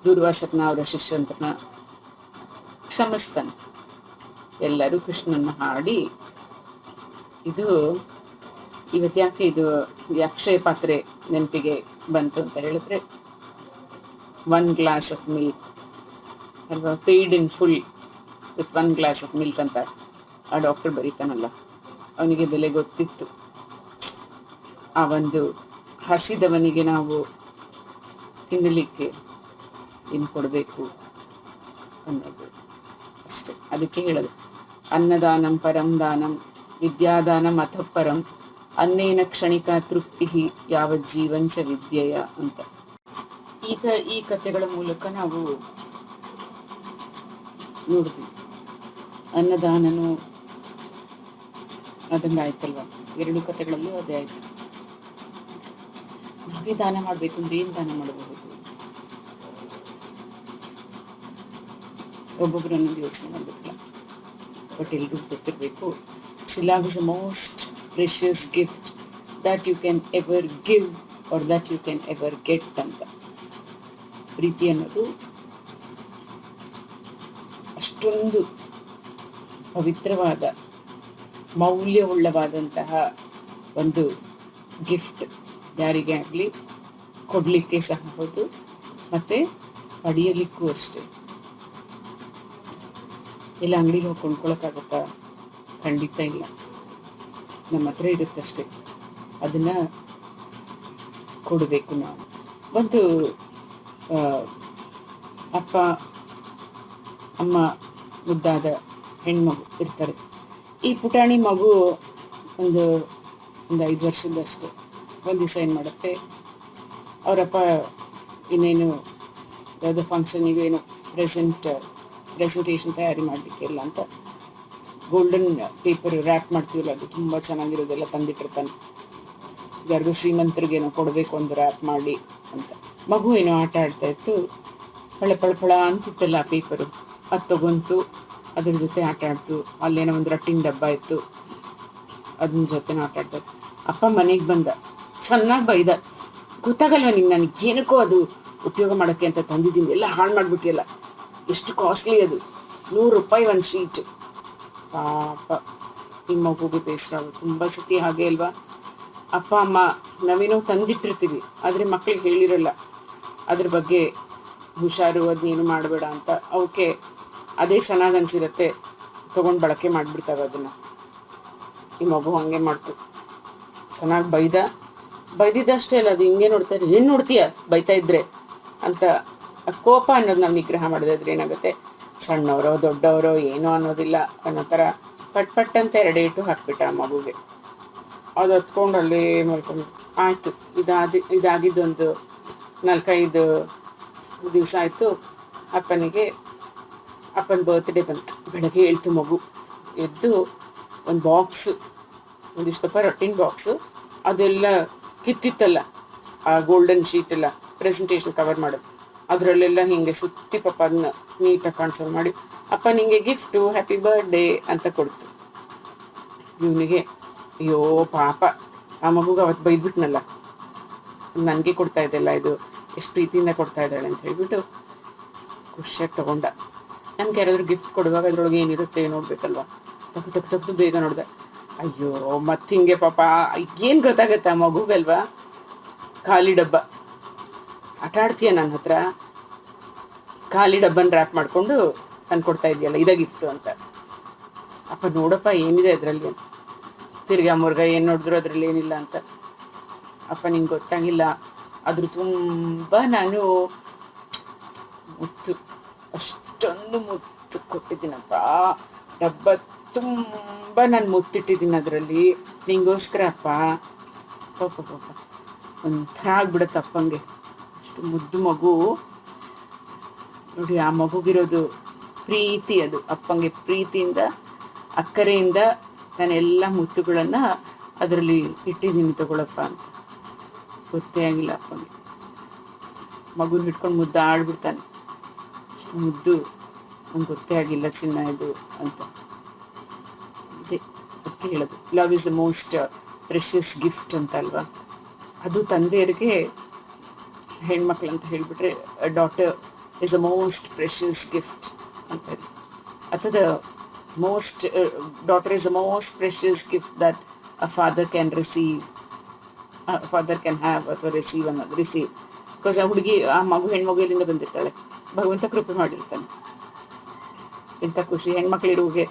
ದುರ್ವಾಸಕನ ಅವರ ಶಿಷ್ಯಂತನ ಕ್ಷಮಿಸ್ತಾನೆ. ಎಲ್ಲರೂ ಕೃಷ್ಣನ ಹಾಡಿ, ಇದು ಇವತ್ತು ಯಾಕೆ ಇದು ಅಕ್ಷಯ ಪಾತ್ರೆ ನೆನಪಿಗೆ ಬಂತು ಅಂತ ಹೇಳಿದ್ರೆ, 1 glass of milk ಅಲ್ವಾ, paid in full with 1 glass of milk ಅಂತ ಆ ಡಾಕ್ಟರ್ ಬರೀತಾನಲ್ಲ, ಅವನಿಗೆ ಬೆಲೆ ಗೊತ್ತಿತ್ತು. ಆ ಒಂದು ಹಸಿದವನಿಗೆ ನಾವು ತಿನ್ನಲಿಕ್ಕೆ ಏನು ಕೊಡಬೇಕು ಅನ್ನೋದು ಅಷ್ಟೆ. ಅದಕ್ಕೆ ಹೇಳೋದು, ಅನ್ನದಾನಂ ಪರಂ ದಾನಂ ವಿದ್ಯಾದಾನಂ ಅಥ ಪರಂ ಅನ್ನೇನ ಕ್ಷಣಿಕ ತೃಪ್ತಿ ಯಾವಜ್ಜೀವಂಚ ವಿದ್ಯೆಯ ಅಂತ. ಈಗ ಈ ಕಥೆಗಳ ಮೂಲಕ ನಾವು ನೋಡಿದ್ವಿ, ಅನ್ನದಾನನು ಅದಂಗಾಯ್ತಲ್ವ, 2 ಕಥೆಗಳಲ್ಲೂ ಅದೇ ಆಯ್ತು. ನಾವೇ ದಾನ ಮಾಡಬೇಕು ಅಂದ್ರೆ ಏನು ದಾನ ಮಾಡಬಹುದು? ಒಬ್ಬೊಬ್ಬರು ಅನ್ನೋದು ಯೋಚನೆ ಮಾಡಬೇಕಲ್ಲ. ಬಟ್ ಎಲ್ರಿಗೂ ಗೊತ್ತಿರಬೇಕು, love is the most precious gift that you can ever give or that you can ever get ಅಂತ. ಪ್ರೀತಿ ಅನ್ನೋದು ಅಷ್ಟೊಂದು ಪವಿತ್ರವಾದ ಮೌಲ್ಯವುಳ್ಳವಾದಂತಹ ಒಂದು ಗಿಫ್ಟ್. ಯಾರಿಗೆ ಆಗಲಿ ಕೊಡಲಿಕ್ಕೆ ಸಹ ಹೌದು, ಮತ್ತು ಪಡೆಯಲಿಕ್ಕೂ ಅಷ್ಟೇ. ಎಲ್ಲ ಅಂಗಡಿಗೆ ಹೋಗಿ ಕೊಂಡ್ಕೊಳಕ್ಕಾಗತ್ತಾ? ಖಂಡಿತ ಇಲ್ಲ. ನಮ್ಮ ಹತ್ರ ಇರುತ್ತಷ್ಟೆ, ಅದನ್ನು ಕೊಡಬೇಕು ನಾವು. ಒಂದು ಅಪ್ಪ ಅಮ್ಮ ಮುದ್ದಾದ ಹೆಣ್ಮಗು ಇರ್ತಾರೆ. ಈ ಪುಟಾಣಿ ಮಗು ಒಂದು 5 ವರ್ಷದಷ್ಟೇ. ಒಂದು ದಿವಸ ಏನು ಮಾಡುತ್ತೆ, ಅವರಪ್ಪ ಇನ್ನೇನು ಯಾವುದೋ ಫಂಕ್ಷನಿಗೆ ಏನೋ ಪ್ರೆಸೆಂಟೇಷನ್ ತಯಾರಿ ಮಾಡಲಿಕ್ಕೆ ಇಲ್ಲ ಅಂತ ಗೋಲ್ಡನ್ ಪೇಪರ್ ರ್ಯಾಪ್ ಮಾಡ್ತೀವಲ್ಲ, ಅದು ತುಂಬ ಚೆನ್ನಾಗಿರೋದೆಲ್ಲ ತಂದಿಟ್ಟಿರ್ತಾನೆ. ಯಾರಿಗೂ ಶ್ರೀಮಂತರಿಗೇನೋ ಕೊಡಬೇಕು ಒಂದು ರ್ಯಾಪ್ ಮಾಡಿ ಅಂತ. ಮಗು ಏನೋ ಆಟ ಆಡ್ತಾ ಇತ್ತು, ಫಳ ಅಂತಿತ್ತಲ್ಲ ಆ ಪೇಪರು, ಅದು ತಗೊಂತು, ಅದ್ರ ಜೊತೆ ಆಟ ಆಡ್ತು. ಅಲ್ಲೇನೋ ಒಂದು ರಟ್ಟಿನ ಡಬ್ಬ ಇತ್ತು, ಅದನ್ನ ಜೊತೆ ಆಟ ಆಡ್ತಾರೆ. ಅಪ್ಪ ಮನೆಗೆ ಬಂದ, ಚೆನ್ನಾಗಿ ಬೈದ, ಗೊತ್ತಾಗಲ್ವ ನಿಂಗೆ ನನಗೆ ಏನಕ್ಕೋ ಅದು ಉಪಯೋಗ ಮಾಡೋಕ್ಕೆ ಅಂತ ತಂದಿದ್ದೀನಿ, ಎಲ್ಲ ಹಾಳು ಮಾಡಿಬಿಟ್ಟಿಯಲ್ಲ, ಎಷ್ಟು ಕಾಸ್ಟ್ಲಿ ಅದು, 100 ರೂಪಾಯಿ ಒಂದು ಶೀಟ್. ಪಾಪ ನಿಮ್ಮ ಮಗುಗೆ ಬೇಸರ ಆಗುತ್ತೆ. ತುಂಬ ಸತಿ ಹಾಗೆ ಅಲ್ವಾ, ಅಪ್ಪ ಅಮ್ಮ ನಾವೇನೋ ತಂದಿಟ್ಟಿರ್ತೀವಿ, ಆದರೆ ಮಕ್ಕಳಿಗೆ ಹೇಳಿರಲ್ಲ ಅದ್ರ ಬಗ್ಗೆ, ಹುಷಾರು, ಅದನ್ನೇನು ಮಾಡಬೇಡ ಅಂತ. ಅವಕ್ಕೆ ಅದೇ ಚೆನ್ನಾಗಿ ಅನಿಸಿರುತ್ತೆ, ತೊಗೊಂಡು ಬಳಕೆ ಮಾಡಿಬಿಡ್ತಾವೆ ಅದನ್ನು. ಈ ಮಗು ಹಾಗೆ ಮಾಡ್ತು, ಚೆನ್ನಾಗಿ ಬೈದಿದ್ದಷ್ಟೇ ಅಲ್ಲ, ಅದು ಹಿಂಗೆ ನೋಡ್ತಾರೆ, ಏನು ನೋಡ್ತೀಯ ಬೈತಾ ಇದ್ರೆ ಅಂತ. ಕೋಪ ಅನ್ನೋದು ನಾವು ನಿಗ್ರಹ ಮಾಡಿದ್ರೆ ಏನಾಗುತ್ತೆ, ಸಣ್ಣವರೋ ದೊಡ್ಡವರೋ ಏನೋ ಅನ್ನೋದಿಲ್ಲ ಅನ್ನೋ ಥರ ಪಟ್ ಅಂತ 2 ಏಟು ಹಾಕ್ಬಿಟ್ಟ ಆ ಮಗುಗೆ. ಅದು ಹತ್ಕೊಂಡು ಅಲ್ಲೇ ಮಲ್ಕೊಂಡು ಆಯಿತು. ಇದಾಗಿದ್ದೊಂದು 4-5 ದಿವಸ ಆಯಿತು. ಅಪ್ಪನ ಬರ್ತ್ಡೇ ಬಂತು. ಬೆಳಗ್ಗೆ ಹೇಳ್ತು ಮಗು, ಎದ್ದು ಒಂದು ಬಾಕ್ಸು, ಒಂದಿಷ್ಟಪ್ಪ ರೊಟ್ಟಿನ ಬಾಕ್ಸು, ಅದೆಲ್ಲ ಕಿತ್ತಿತ್ತಲ್ಲ ಆ ಗೋಲ್ಡನ್ ಶೀಟೆಲ್ಲ ಪ್ರೆಸೆಂಟೇಷನ್ ಕವರ್ ಮಾಡೋದು, ಅದರಲ್ಲೆಲ್ಲ ಹೀಗೆ ಸುತ್ತಿ ಪಾಪ ಅದನ್ನ ನೀಟಾಗಿ ಕಾಣಿಸೋ ಮಾಡಿ, ಅಪ್ಪ ನಿಂಗೆ ಗಿಫ್ಟು, ಹ್ಯಾಪಿ ಬರ್ಡೇ ಅಂತ ಕೊಡ್ತು. ಇವನಿಗೆ ಅಯ್ಯೋ ಪಾಪ, ಆ ಮಗುಗೆ ಅವತ್ತು ಬೈದ್ಬಿಟ್ನಲ್ಲ, ನನಗೆ ಕೊಡ್ತಾ ಇದೆಲ್ಲ, ಇದು ಎಷ್ಟು ಪ್ರೀತಿಯಿಂದ ಕೊಡ್ತಾ ಇದ್ದಾಳೆ ಅಂತ ಹೇಳ್ಬಿಟ್ಟು ಖುಷಿಯಾಗಿ ತೊಗೊಂಡ. ನನಗೆ ಯಾರಾದರೂ ಗಿಫ್ಟ್ ಕೊಡುವಾಗ ಅದ್ರೊಳಗೆ ಏನಿರುತ್ತೆ ನೋಡ್ಬೇಕಲ್ವ, ತೆಗ್ದು ಬೇಗ ನೋಡಿದೆ. ಅಯ್ಯೋ ಮತ್ತೆ ಹಿಂಗೆ ಪಾಪ ಏನು ಗೊತ್ತಾಗತ್ತೆ ಆ ಮಗುಗಲ್ವಾ, ಖಾಲಿ ಡಬ್ಬ. ಆಟ ಆಡ್ತೀಯ ನನ್ನ ಹತ್ರ, ಖಾಲಿ ಡಬ್ಬನ ರ್ಯಾಪ್ ಮಾಡಿಕೊಂಡು ತಂದು ಕೊಡ್ತಾ ಇದೆಯಲ್ಲ, ಇದೇ ಗಿಫ್ಟು ಅಂತ. ಅಪ್ಪ ನೋಡಪ್ಪ ಏನಿದೆ ಅದರಲ್ಲಿ, ತಿರ್ಗಾ ಮುರ್ಗ ಏನು ನೋಡಿದ್ರು ಅದರಲ್ಲಿ ಏನಿಲ್ಲ ಅಂತ. ಅಪ್ಪ ನಿಂಗೆ ಗೊತ್ತಾಗಿಲ್ಲ, ಅದ್ರ ತುಂಬ ನಾನು ಮುತ್ತು, ಅಷ್ಟು ಎಷ್ಟೊಂದು ಮುತ್ತು ಕೊಟ್ಟಿದ್ದೀನಪ್ಪ, ಡಬ್ಬ ತುಂಬ ನಾನು ಮುತ್ತಿಟ್ಟಿದ್ದೀನಿ ಅದರಲ್ಲಿ ನಿಂಗೋಸ್ಕರ ಅಪ್ಪ. ಪಾಪ ಪಾಪ ಒಂಥರ ಆಗ್ಬಿಡುತ್ತೆ ಅಪ್ಪಂಗೆ, ಅಷ್ಟು ಮುದ್ದು ಮಗು ನೋಡಿ. ಆ ಮಗುಗಿರೋದು ಪ್ರೀತಿ, ಅದು ಅಪ್ಪಂಗೆ ಪ್ರೀತಿಯಿಂದ ಅಕ್ಕರೆಯಿಂದ ನಾನೆಲ್ಲ ಮುತ್ತುಗಳನ್ನು ಅದರಲ್ಲಿ ಇಟ್ಟಿದ್ದೀನಿ ತಗೊಳಪ್ಪ ಅಂತ. ಗೊತ್ತೇ ಆಗಿಲ್ಲ ಅಪ್ಪಂಗೆ. ಮಗುನ ಹಿಡ್ಕೊಂಡು ಮುದ್ದು ಆಡ್ಬಿಡ್ತಾನೆ, ಮುದ್ದು ನಂಗೆ ಗೊತ್ತೇ ಆಗಿಲ್ಲ ಚಿನ್ನ ಇದು ಅಂತ. ಅದೇ ಅದಕ್ಕೆ ಹೇಳೋದು, love is the most precious gift ಅಂತ ಅಲ್ವಾ. ಅದು ತಂದೆಯರಿಗೆ ಹೆಣ್ಮಕ್ಳು ಅಂತ ಹೇಳಿಬಿಟ್ರೆ daughter is the most precious gift ಅಂತ ಹೇಳಿ, ಅಥವಾ the most daughter is the most precious gift that a father can receive, father can have ಅಥವಾ ರಿಸೀವ್. ಬಿಕಾಸ್ ಆ ಹುಡುಗಿ, ಆ ಮಗು ಹೆಣ್ಮಗು ಎಲ್ಲಿಂದ ಬಂದಿರ್ತಾಳೆ, ಭಗವಂತ ಕೃಪೆ ಮಾಡಿರ್ತಾನೆ. ಎಂಥ ಖುಷಿ ಹೆಣ್ಮಕ್ಳಿರುವಿಗೆ.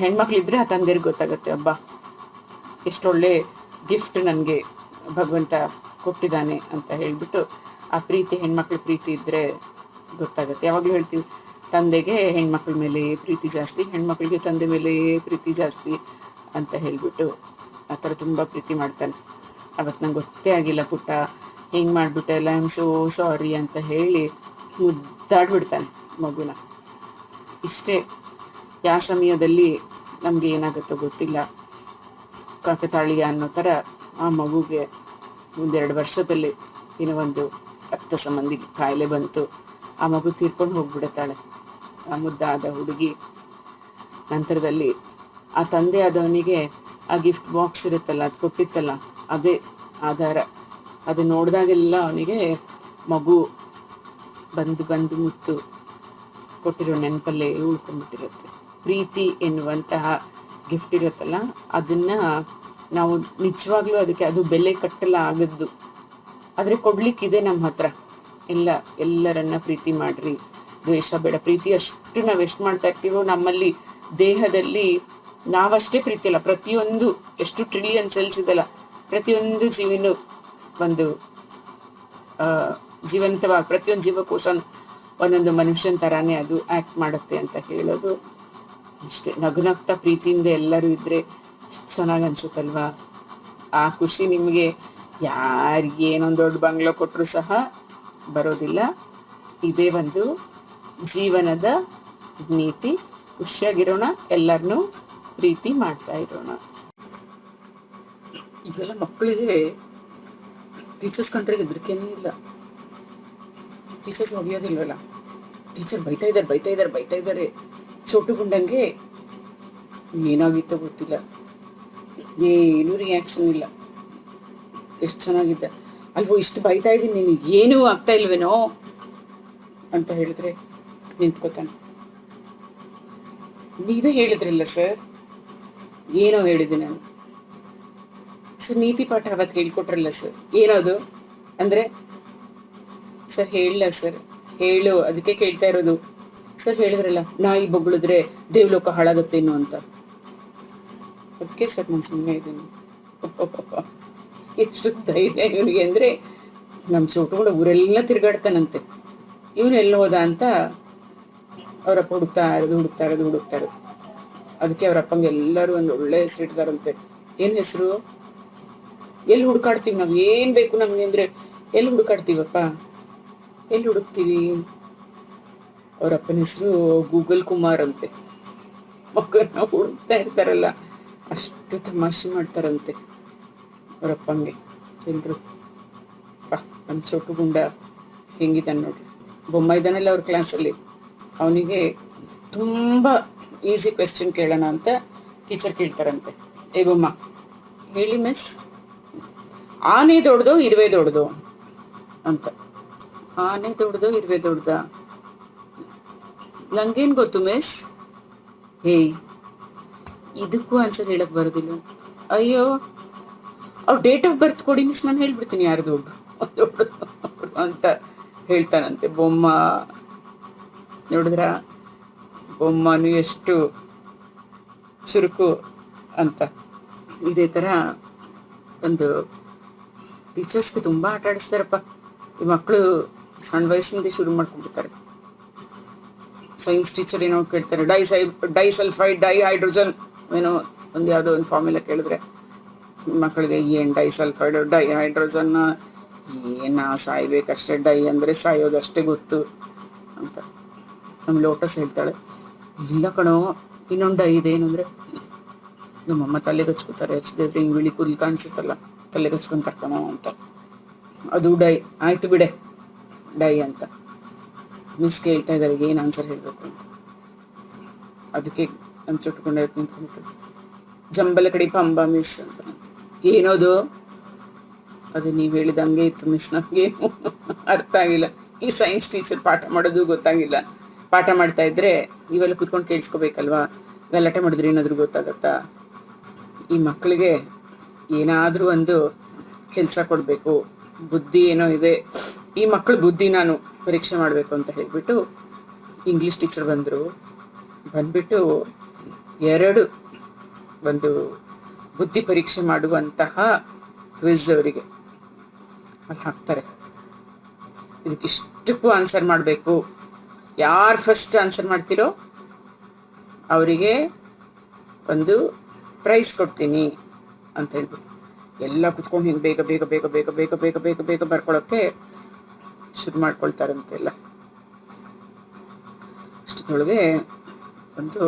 ಹೆಣ್ಮಕ್ಳಿದ್ರೆ ಆ ತಂದೆರಿಗೆ ಗೊತ್ತಾಗುತ್ತೆ, ಹಬ್ಬ ಎಷ್ಟೊಳ್ಳೆ ಗಿಫ್ಟ್ ನನಗೆ ಭಗವಂತ ಕೊಟ್ಟಿದ್ದಾನೆ ಅಂತ ಹೇಳಿಬಿಟ್ಟು ಆ ಪ್ರೀತಿ, ಹೆಣ್ಮಕ್ಳ ಪ್ರೀತಿ ಇದ್ದರೆ ಗೊತ್ತಾಗುತ್ತೆ. ಯಾವಾಗಲೂ ಹೇಳ್ತೀವಿ ತಂದೆಗೆ ಹೆಣ್ಮಕ್ಳ ಮೇಲೆ ಪ್ರೀತಿ ಜಾಸ್ತಿ, ಹೆಣ್ಮಕ್ಳಿಗೆ ತಂದೆ ಮೇಲೆ ಪ್ರೀತಿ ಜಾಸ್ತಿ ಅಂತ ಹೇಳಿಬಿಟ್ಟು ಆ ಥರ ತುಂಬ ಪ್ರೀತಿ ಮಾಡ್ತಾನೆ. ಅವತ್ತು ನಂಗೆ ಗೊತ್ತೇ ಆಗಿಲ್ಲ ಪುಟ್ಟ, ಹಿಂಗೆ ಮಾಡಿಬಿಟ್ಟೆಲ್ಲ, ಐ ಆಮ್ ಸೋ ಸಾರಿ ಅಂತ ಹೇಳಿ ಮುದ್ದಾಡ್ಬಿಡ್ತಾನೆ ಮಗುನ. ಇಷ್ಟೇ, ಯಾವ ಸಮಯದಲ್ಲಿ ನಮಗೆ ಏನಾಗುತ್ತೋ ಗೊತ್ತಿಲ್ಲ, ಕಾಕತಾಳೀಯ ಅನ್ನೋ ಥರ ಆ ಮಗುಗೆ 1-2 ವರ್ಷದಲ್ಲಿ ಏನೋ ಒಂದು ರಕ್ತ ಸಂಬಂಧಿ ಕಾಯಿಲೆ ಬಂತು. ಆ ಮಗು ತೀರ್ಕೊಂಡು ಹೋಗ್ಬಿಡುತ್ತಾಳೆ, ಆ ಮುದ್ದಾದ ಹುಡುಗಿ. ನಂತರದಲ್ಲಿ ಆ ತಂದೆ ಆದವನಿಗೆ ಆ ಗಿಫ್ಟ್ ಬಾಕ್ಸ್ ಇರುತ್ತಲ್ಲ, ಅದು ಕೊಟ್ಟಿತ್ತಲ್ಲ, ಅದೇ ಆಧಾರ. ಅದು ನೋಡಿದಾಗೆಲ್ಲ ಅವನಿಗೆ ಮಗು ಬಂದು ಮುತ್ತು ಕೊಟ್ಟಿರೋ ನೆನಪಲ್ಲೇ ಉಳ್ಕೊಂಡ್ಬಿಟ್ಟಿರುತ್ತೆ. ಪ್ರೀತಿ ಎನ್ನುವಂತಹ ಗಿಫ್ಟ್ ಇರುತ್ತಲ್ಲ, ಅದನ್ನು ನಾವು ನಿಜವಾಗ್ಲೂ ಅದಕ್ಕೆ ಅದು ಬೆಲೆ ಕಟ್ಟಲ್ಲ ಆಗದ್ದು. ಆದರೆ ಕೊಡ್ಲಿಕ್ಕಿದೆ ನಮ್ಮ ಹತ್ರ. ಎಲ್ಲರನ್ನ ಪ್ರೀತಿ ಮಾಡ್ರಿ, ದ್ವೇಷ ಬೇಡ. ಪ್ರೀತಿ ಅಷ್ಟು ನಾವು ಎಷ್ಟು ಮಾಡ್ತಾ ಇರ್ತೀವೋ ನಮ್ಮಲ್ಲಿ ದೇಹದಲ್ಲಿ ನಾವಷ್ಟೇ ಪ್ರೀತಿ ಅಲ್ಲ, ಪ್ರತಿಯೊಂದು ಎಷ್ಟು ಟ್ರಿಲಿಯನ್ ಸೆಲ್ಸ್ ಇದೆಲ್ಲ, ಪ್ರತಿಯೊಂದು ಜೀವಿನೂ ಒಂದು ಜೀವಂತವಾಗಿ, ಪ್ರತಿಯೊಂದು ಜೀವಕೋಶ ಒಂದೊಂದು ಮನುಷ್ಯನ ಥರಾನೇ ಅದು ಆ್ಯಕ್ಟ್ ಮಾಡುತ್ತೆ ಅಂತ ಹೇಳೋದು ಅಷ್ಟೇ. ನಗುನಗ್ತಾ ಪ್ರೀತಿಯಿಂದ ಎಲ್ಲರೂ ಇದ್ದರೆ ಎಷ್ಟು ಚೆನ್ನಾಗಿ ಅನ್ಸುತ್ತಲ್ವಾ. ಆ ಖುಷಿ ನಿಮಗೆ ಯಾರಿಗೇನೊಂದು ದೊಡ್ಡ ಬಂಗ್ಲೋ ಕೊಟ್ಟರು ಸಹ ಬರೋದಿಲ್ಲ. ಇದೇ ಒಂದು ಜೀವನದ ನೀತಿ. ಖುಷಿಯಾಗಿರೋಣ, ಎಲ್ಲರನ್ನೂ ಪ್ರೀತಿ ಮಾಡ್ತಾ ಇರೋಣ. ಈಗೆಲ್ಲ ಮಕ್ಕಳಿಗೆ ಟೀಚರ್ಸ್ ಕಂಡ್ರೆ ಹೆದರಿಕೆನೇ ಇಲ್ಲ. ಟೀಚರ್ಸ್ ಹೊಡೆಯೋದಿಲ್ವಲ್ಲ, ಟೀಚರ್ ಬೈತಾ ಇದ್ದಾರೆ. ಚೋಟು ಗುಂಡಂಗೆ ಏನಾಗಿತ್ತೋ ಗೊತ್ತಿಲ್ಲ, ಏನೂ ರಿಯಾಕ್ಷನ್ ಇಲ್ಲ. ಎಷ್ಟು ಚೆನ್ನಾಗಿದ್ದ ಅಲ್ವೋ, ಇಷ್ಟು ಬೈತಾ ಇದ್ದೀನಿ, ನಿನಗೆ ಏನೂ ಆಗ್ತಾ ಇಲ್ವೇನೋ ಅಂತ ಹೇಳಿದ್ರೆ ನಿಂತ್ಕೋತಾನೆ. ನೀವೇ ಹೇಳಿದ್ರಲ್ಲ ಸರ್, ಏನೋ ಹೇಳಿದೆ ನಾನು ಸರ್, ನೀತಿ ಪಾಠ ಅವತ್ತು ಹೇಳ್ಕೊಟ್ರಲ್ಲ ಸರ್, ಏನದು ಅಂದರೆ ಸರ್ ಹೇಳಲ್ಲ ಸರ್, ಹೇಳು, ಅದಕ್ಕೆ ಕೇಳ್ತಾ ಇರೋದು ಸರ್. ಹೇಳಿದ್ರಲ್ಲ ನಾಯಿ ಬೊಗಳಿದ್ರೆ ದೇವಲೋಕ ಹಾಳಾಗತ್ತೇನೋ ಅಂತ, ಅದಕ್ಕೆ ಸರ್ ನಾನು ಸುಮ್ಮನೆ ಇದ್ದೀನಿ. ಎಷ್ಟು ಧೈರ್ಯ ಇವನಿಗೆ ಅಂದರೆ, ನಮ್ಮ ಚೋಟುಗಳು ಊರೆಲ್ಲ ತಿರುಗಾಡ್ತಾನಂತೆ. ಇವನು ಎಲ್ಲಿ ಹೋದ ಅಂತ ಅವರಪ್ಪ ಹುಡುಕ್ತಾ ಇರೋದು. ಅದಕ್ಕೆ ಅವರಪ್ಪಂಗೆ ಎಲ್ಲರೂ ಒಂದು ಒಳ್ಳೆ ಹೆಸರು ಇಟ್ಟಾರಂತೆ. ಏನು ಹೆಸರು? ಎಲ್ಲಿ ಹುಡುಕಾಡ್ತೀವಿ ನಾವು, ಏನು ಬೇಕು ನಮಗೆ ಅಂದರೆ ಎಲ್ಲಿ ಹುಡುಕಾಡ್ತೀವಪ್ಪ, ಎಲ್ಲಿ ಹುಡುಕ್ತೀವಿ? ಅವರಪ್ಪನ ಹೆಸರು ಗೂಗಲ್ ಕುಮಾರ್ ಅಂತೆ. ಮಕ್ಕಳನ್ನ ಹುಡುಕ್ತಾ ಇರ್ತಾರಲ್ಲ, ಅಷ್ಟು ತಮಾಷೆ ಮಾಡ್ತಾರಂತೆ ಅವರಪ್ಪಂಗೆ ಎಲ್ಲರೂ. ನಮ್ಮ ಚೋಟು ಗುಂಡ ಹೆಂಗಿದ್ದಾನೆ ನೋಡ್ರಿ. ಬೊಮ್ಮ ಇದ್ದಾನಲ್ಲ ಅವ್ರ ಕ್ಲಾಸಲ್ಲಿ, ಅವನಿಗೆ ತುಂಬ ಈಸಿ ಕ್ವೆಶ್ಚನ್ ಕೇಳೋಣ ಅಂತ ಟೀಚರ್ ಕೇಳ್ತಾರಂತೆ. ಏ ಬೊಮ್ಮ ಹೇಳಿ ಮಿಸ್, ಆನೆ ದೊಡ್ಡದೋ ಇರುವೆ ದೊಡ್ಡದೋ ಅಂತ. ಆನೆ ದೊಡ್ಡದೋ ಇರುವೆ ದೊಡ್ಡದ? ನಂಗೇನು ಗೊತ್ತು ಮಿಸ್. ಹೇಯ್, ಇದಕ್ಕೂ ಆನ್ಸರ್ ಹೇಳಕ್ ಬರೋದಿಲ್ಲ. ಅಯ್ಯೋ, ಅವ್ರು ಡೇಟ್ ಆಫ್ ಬರ್ತ್ ಕೊಡಿ ಮಿಸ್, ನಾನು ಹೇಳ್ಬಿಡ್ತೀನಿ ಯಾರು ದೊಡ್ಡದು ಅಂತ ಹೇಳ್ತಾನಂತೆ ಬೊಮ್ಮ. ನೋಡಿದ್ರ ಬೊಮ್ಮನು ಎಷ್ಟು ಚುರುಕು ಅಂತ. ಇದೇ ಥರ ಒಂದು ಟೀಚರ್ಸ್ಗೆ ತುಂಬ ಆಟ ಆಡಿಸ್ತಾರಪ್ಪ. ಈ ಮಕ್ಕಳು ಸಣ್ಣ ವಯಸ್ಸಿನಿಂದ ಶುರು ಮಾಡ್ಕೊಂಡ್ಬಿಡ್ತಾರೆ. ಸೈನ್ಸ್ ಟೀಚರ್ ಏನೋ ಕೇಳ್ತಾರೆ, ಡೈಸಲ್ಫೈಡ್ ಡೈಹೈಡ್ರೋಜನ್ ಏನೋ ಒಂದು ಯಾವುದೋ ಒಂದು ಫಾರ್ಮುಲಾ ಕೇಳಿದ್ರೆ ಮಕ್ಕಳಿಗೆ ಏನು ಡೈಸಲ್ಫೈಡ್ ಡೈಹೈಡ್ರೋಜನ್, ಏನು ಸಾಯ್ಬೇಕಷ್ಟೇ, ಡೈ ಅಂದರೆ ಸಾಯೋದಷ್ಟೇ ಗೊತ್ತು ಅಂತ. ನಮ್ಮ ಲೋಟಸ್ ಹೇಳ್ತಾಳೆ, ಇಲ್ಲ ಕಣೋ ಇನ್ನೊಂದು ಡೈ ಇದೆ ಏನಂದರೆ, ನಮ್ಮಮ್ಮ ತಲೆಗೆ ಹಚ್ಕೋತಾರೆ, ಹಚ್ಚಿದ್ರೆ ಹಿಂಗೆ ಬಿಳಿ ಕೂದಲು ಕಾಣಿಸುತ್ತಲ್ಲ, ತಲೆಗೆ ಹಚ್ಕೊಂತಾರೆ ಕಣೋ ಅಂತ. ಅದು ಡೈ, ಆಯಿತು ಬಿಡೆ ಡೈ ಅಂತ. ಮಿಸ್ ಕೇಳ್ತಾ ಇದ್ದಾರೆ ಏನು ಆನ್ಸರ್ ಹೇಳಬೇಕು ಅಂತ. ಅದಕ್ಕೆ ಹಂಚುಟ್ಕೊಂಡೆ ನಿಂತ್ಕೊಂಡ್ಬಿಟ್ಟು, ಜಂಬಲ ಕಡೆ ಪಂಬ ಮಿಸ್ ಅಂತ. ಏನೋದು? ಅದು ನೀವು ಹೇಳಿದಂಗೆ ಇತ್ತು ಮಿಸ್, ನಮಗೆ ಅರ್ಥ ಆಗಿಲ್ಲ. ಈ ಸೈನ್ಸ್ ಟೀಚರ್ ಪಾಠ ಮಾಡೋದು ಗೊತ್ತಾಗಿಲ್ಲ. ಪಾಠ ಮಾಡ್ತಾ ಇದ್ರೆ ಇವೆಲ್ಲ ಕುತ್ಕೊಂಡು ಕೇಳಿಸ್ಕೋಬೇಕಲ್ವಾ, ಗಲಾಟೆ ಮಾಡಿದ್ರೆ ಏನಾದರೂ ಗೊತ್ತಾಗತ್ತಾ? ಈ ಮಕ್ಕಳಿಗೆ ಏನಾದರೂ ಒಂದು ಕೆಲಸ ಕೊಡಬೇಕು, ಬುದ್ಧಿ ಏನೋ ಇದೆ, ಈ ಮಕ್ಕಳ ಬುದ್ಧಿ ನಾನು ಪರೀಕ್ಷೆ ಮಾಡಬೇಕು ಅಂತ ಹೇಳಿಬಿಟ್ಟು ಇಂಗ್ಲೀಷ್ ಟೀಚರ್ ಬಂದ್ಬಿಟ್ಟು 2 ಒಂದು ಬುದ್ಧಿ ಪರೀಕ್ಷೆ ಮಾಡುವಂತಹ ಕ್ವಿಜ್ ಅವರಿಗೆ ಅಲ್ಲಿ ಹಾಕ್ತಾರೆ. ಇದಕ್ಕಿಷ್ಟಕ್ಕೂ ಆನ್ಸರ್ ಮಾಡಬೇಕು, ಯಾರು ಫಸ್ಟ್ ಆನ್ಸರ್ ಮಾಡ್ತಿರೋ ಅವರಿಗೆ ಒಂದು ಪ್ರೈಸ್ ಕೊಡ್ತೀನಿ ಅಂತ ಹೇಳ್ಬಿಟ್ಟು ಎಲ್ಲ ಕುತ್ಕೊಂಡು ಹಿಂಗೆ ಬೇಗ ಬೇಗ ಬೇಗ ಬೇಗ ಬೇಗ ಬೇಗ ಬೇಗ ಬೇಗ ಬರ್ಕೊಳ್ಳೋಕ್ಕೆ ಶುರು ಮಾಡ್ಕೊಳ್ತಾರಂತೆಲ್ಲ. ಅಷ್ಟೊಳಗೆ ಒಂದು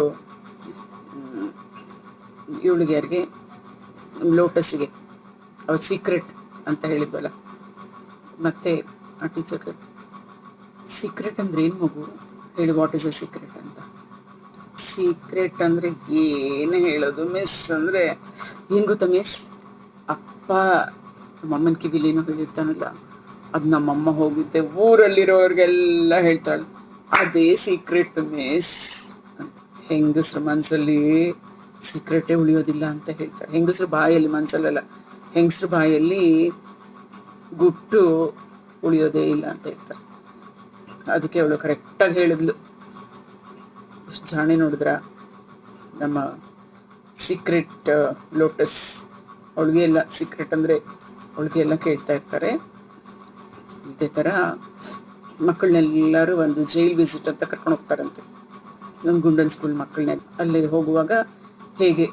ಇವಳಿಗೆ ಯಾರಿಗೆ, ಲೋಟಸ್ಸಿಗೆ ಅವ್ರ ಸೀಕ್ರೆಟ್ ಅಂತ ಹೇಳಿದ್ವಲ್ಲ, ಮತ್ತೆ ಆ ಟೀಚರ್ ಸೀಕ್ರೆಟ್ ಅಂದರೆ ಏನು ಮಗು ಹೇಳಿ, ವಾಟ್ ಈಸ್ ಅ ಸೀಕ್ರೆಟ್ ಅಂತ. ಸೀಕ್ರೆಟ್ ಅಂದರೆ ಏನು ಹೇಳೋದು ಮಿಸ್ ಅಂದರೆ, ಏನು ಗೊತ್ತಾ ಮಿಸ್, ಅಪ್ಪ ನಮ್ಮಮ್ಮನ ಕಿವಿಲೇನೋ ಹೇಳಿರ್ತಾನಲ್ಲ, ಅದು ನಮ್ಮಮ್ಮ ಹೋಗಿದ್ದೆ ಊರಲ್ಲಿರೋರಿಗೆಲ್ಲ ಹೇಳ್ತಾಳೆ, ಅದೇ ಸೀಕ್ರೆಟ್ ಮಿಸ್ ಅಂತ. ಹೆಂಗಸ್ರ ಮನಸ್ಸಲ್ಲಿ ಸೀಕ್ರೆಟೇ ಉಳಿಯೋದಿಲ್ಲ ಅಂತ ಹೇಳ್ತಾರೆ. ಹೆಂಗಸ್ರ ಬಾಯಲ್ಲಿ, ಮನಸ್ಸಲ್ಲ, ಹೆಂಗಸ್ರ ಬಾಯಲ್ಲಿ ಗುಟ್ಟು ಉಳಿಯೋದೇ ಇಲ್ಲ ಅಂತ ಹೇಳ್ತಾರೆ. ಅದಕ್ಕೆ ಅವಳು ಕರೆಕ್ಟಾಗಿ ಹೇಳಿದ್ಲು. ಎಷ್ಟು ಜಾಣೆ ನೋಡಿದ್ರ ನಮ್ಮ ಸೀಕ್ರೆಟ್ ಲೋಟಸ್. ಅವಳಿಗೆ ಎಲ್ಲ ಸೀಕ್ರೆಟ್ ಅಂದರೆ ಅವಳಿಗೆ ಎಲ್ಲ ಕೇಳ್ತಾ ಇರ್ತಾರೆ. ಇದೇ ಥರ ಮಕ್ಕಳನ್ನೆಲ್ಲರೂ ಒಂದು ಜೈಲ್ ವಿಸಿಟ್ ಅಂತ ಕರ್ಕೊಂಡು ಹೋಗ್ತಾರಂತೆ, ನಮ್ಮ ಗುಂಡನ್ ಸ್ಕೂಲ್ ಮಕ್ಕಳನ್ನೇ. ಅಲ್ಲಿ ಹೋಗುವಾಗ ಹೇಗೆ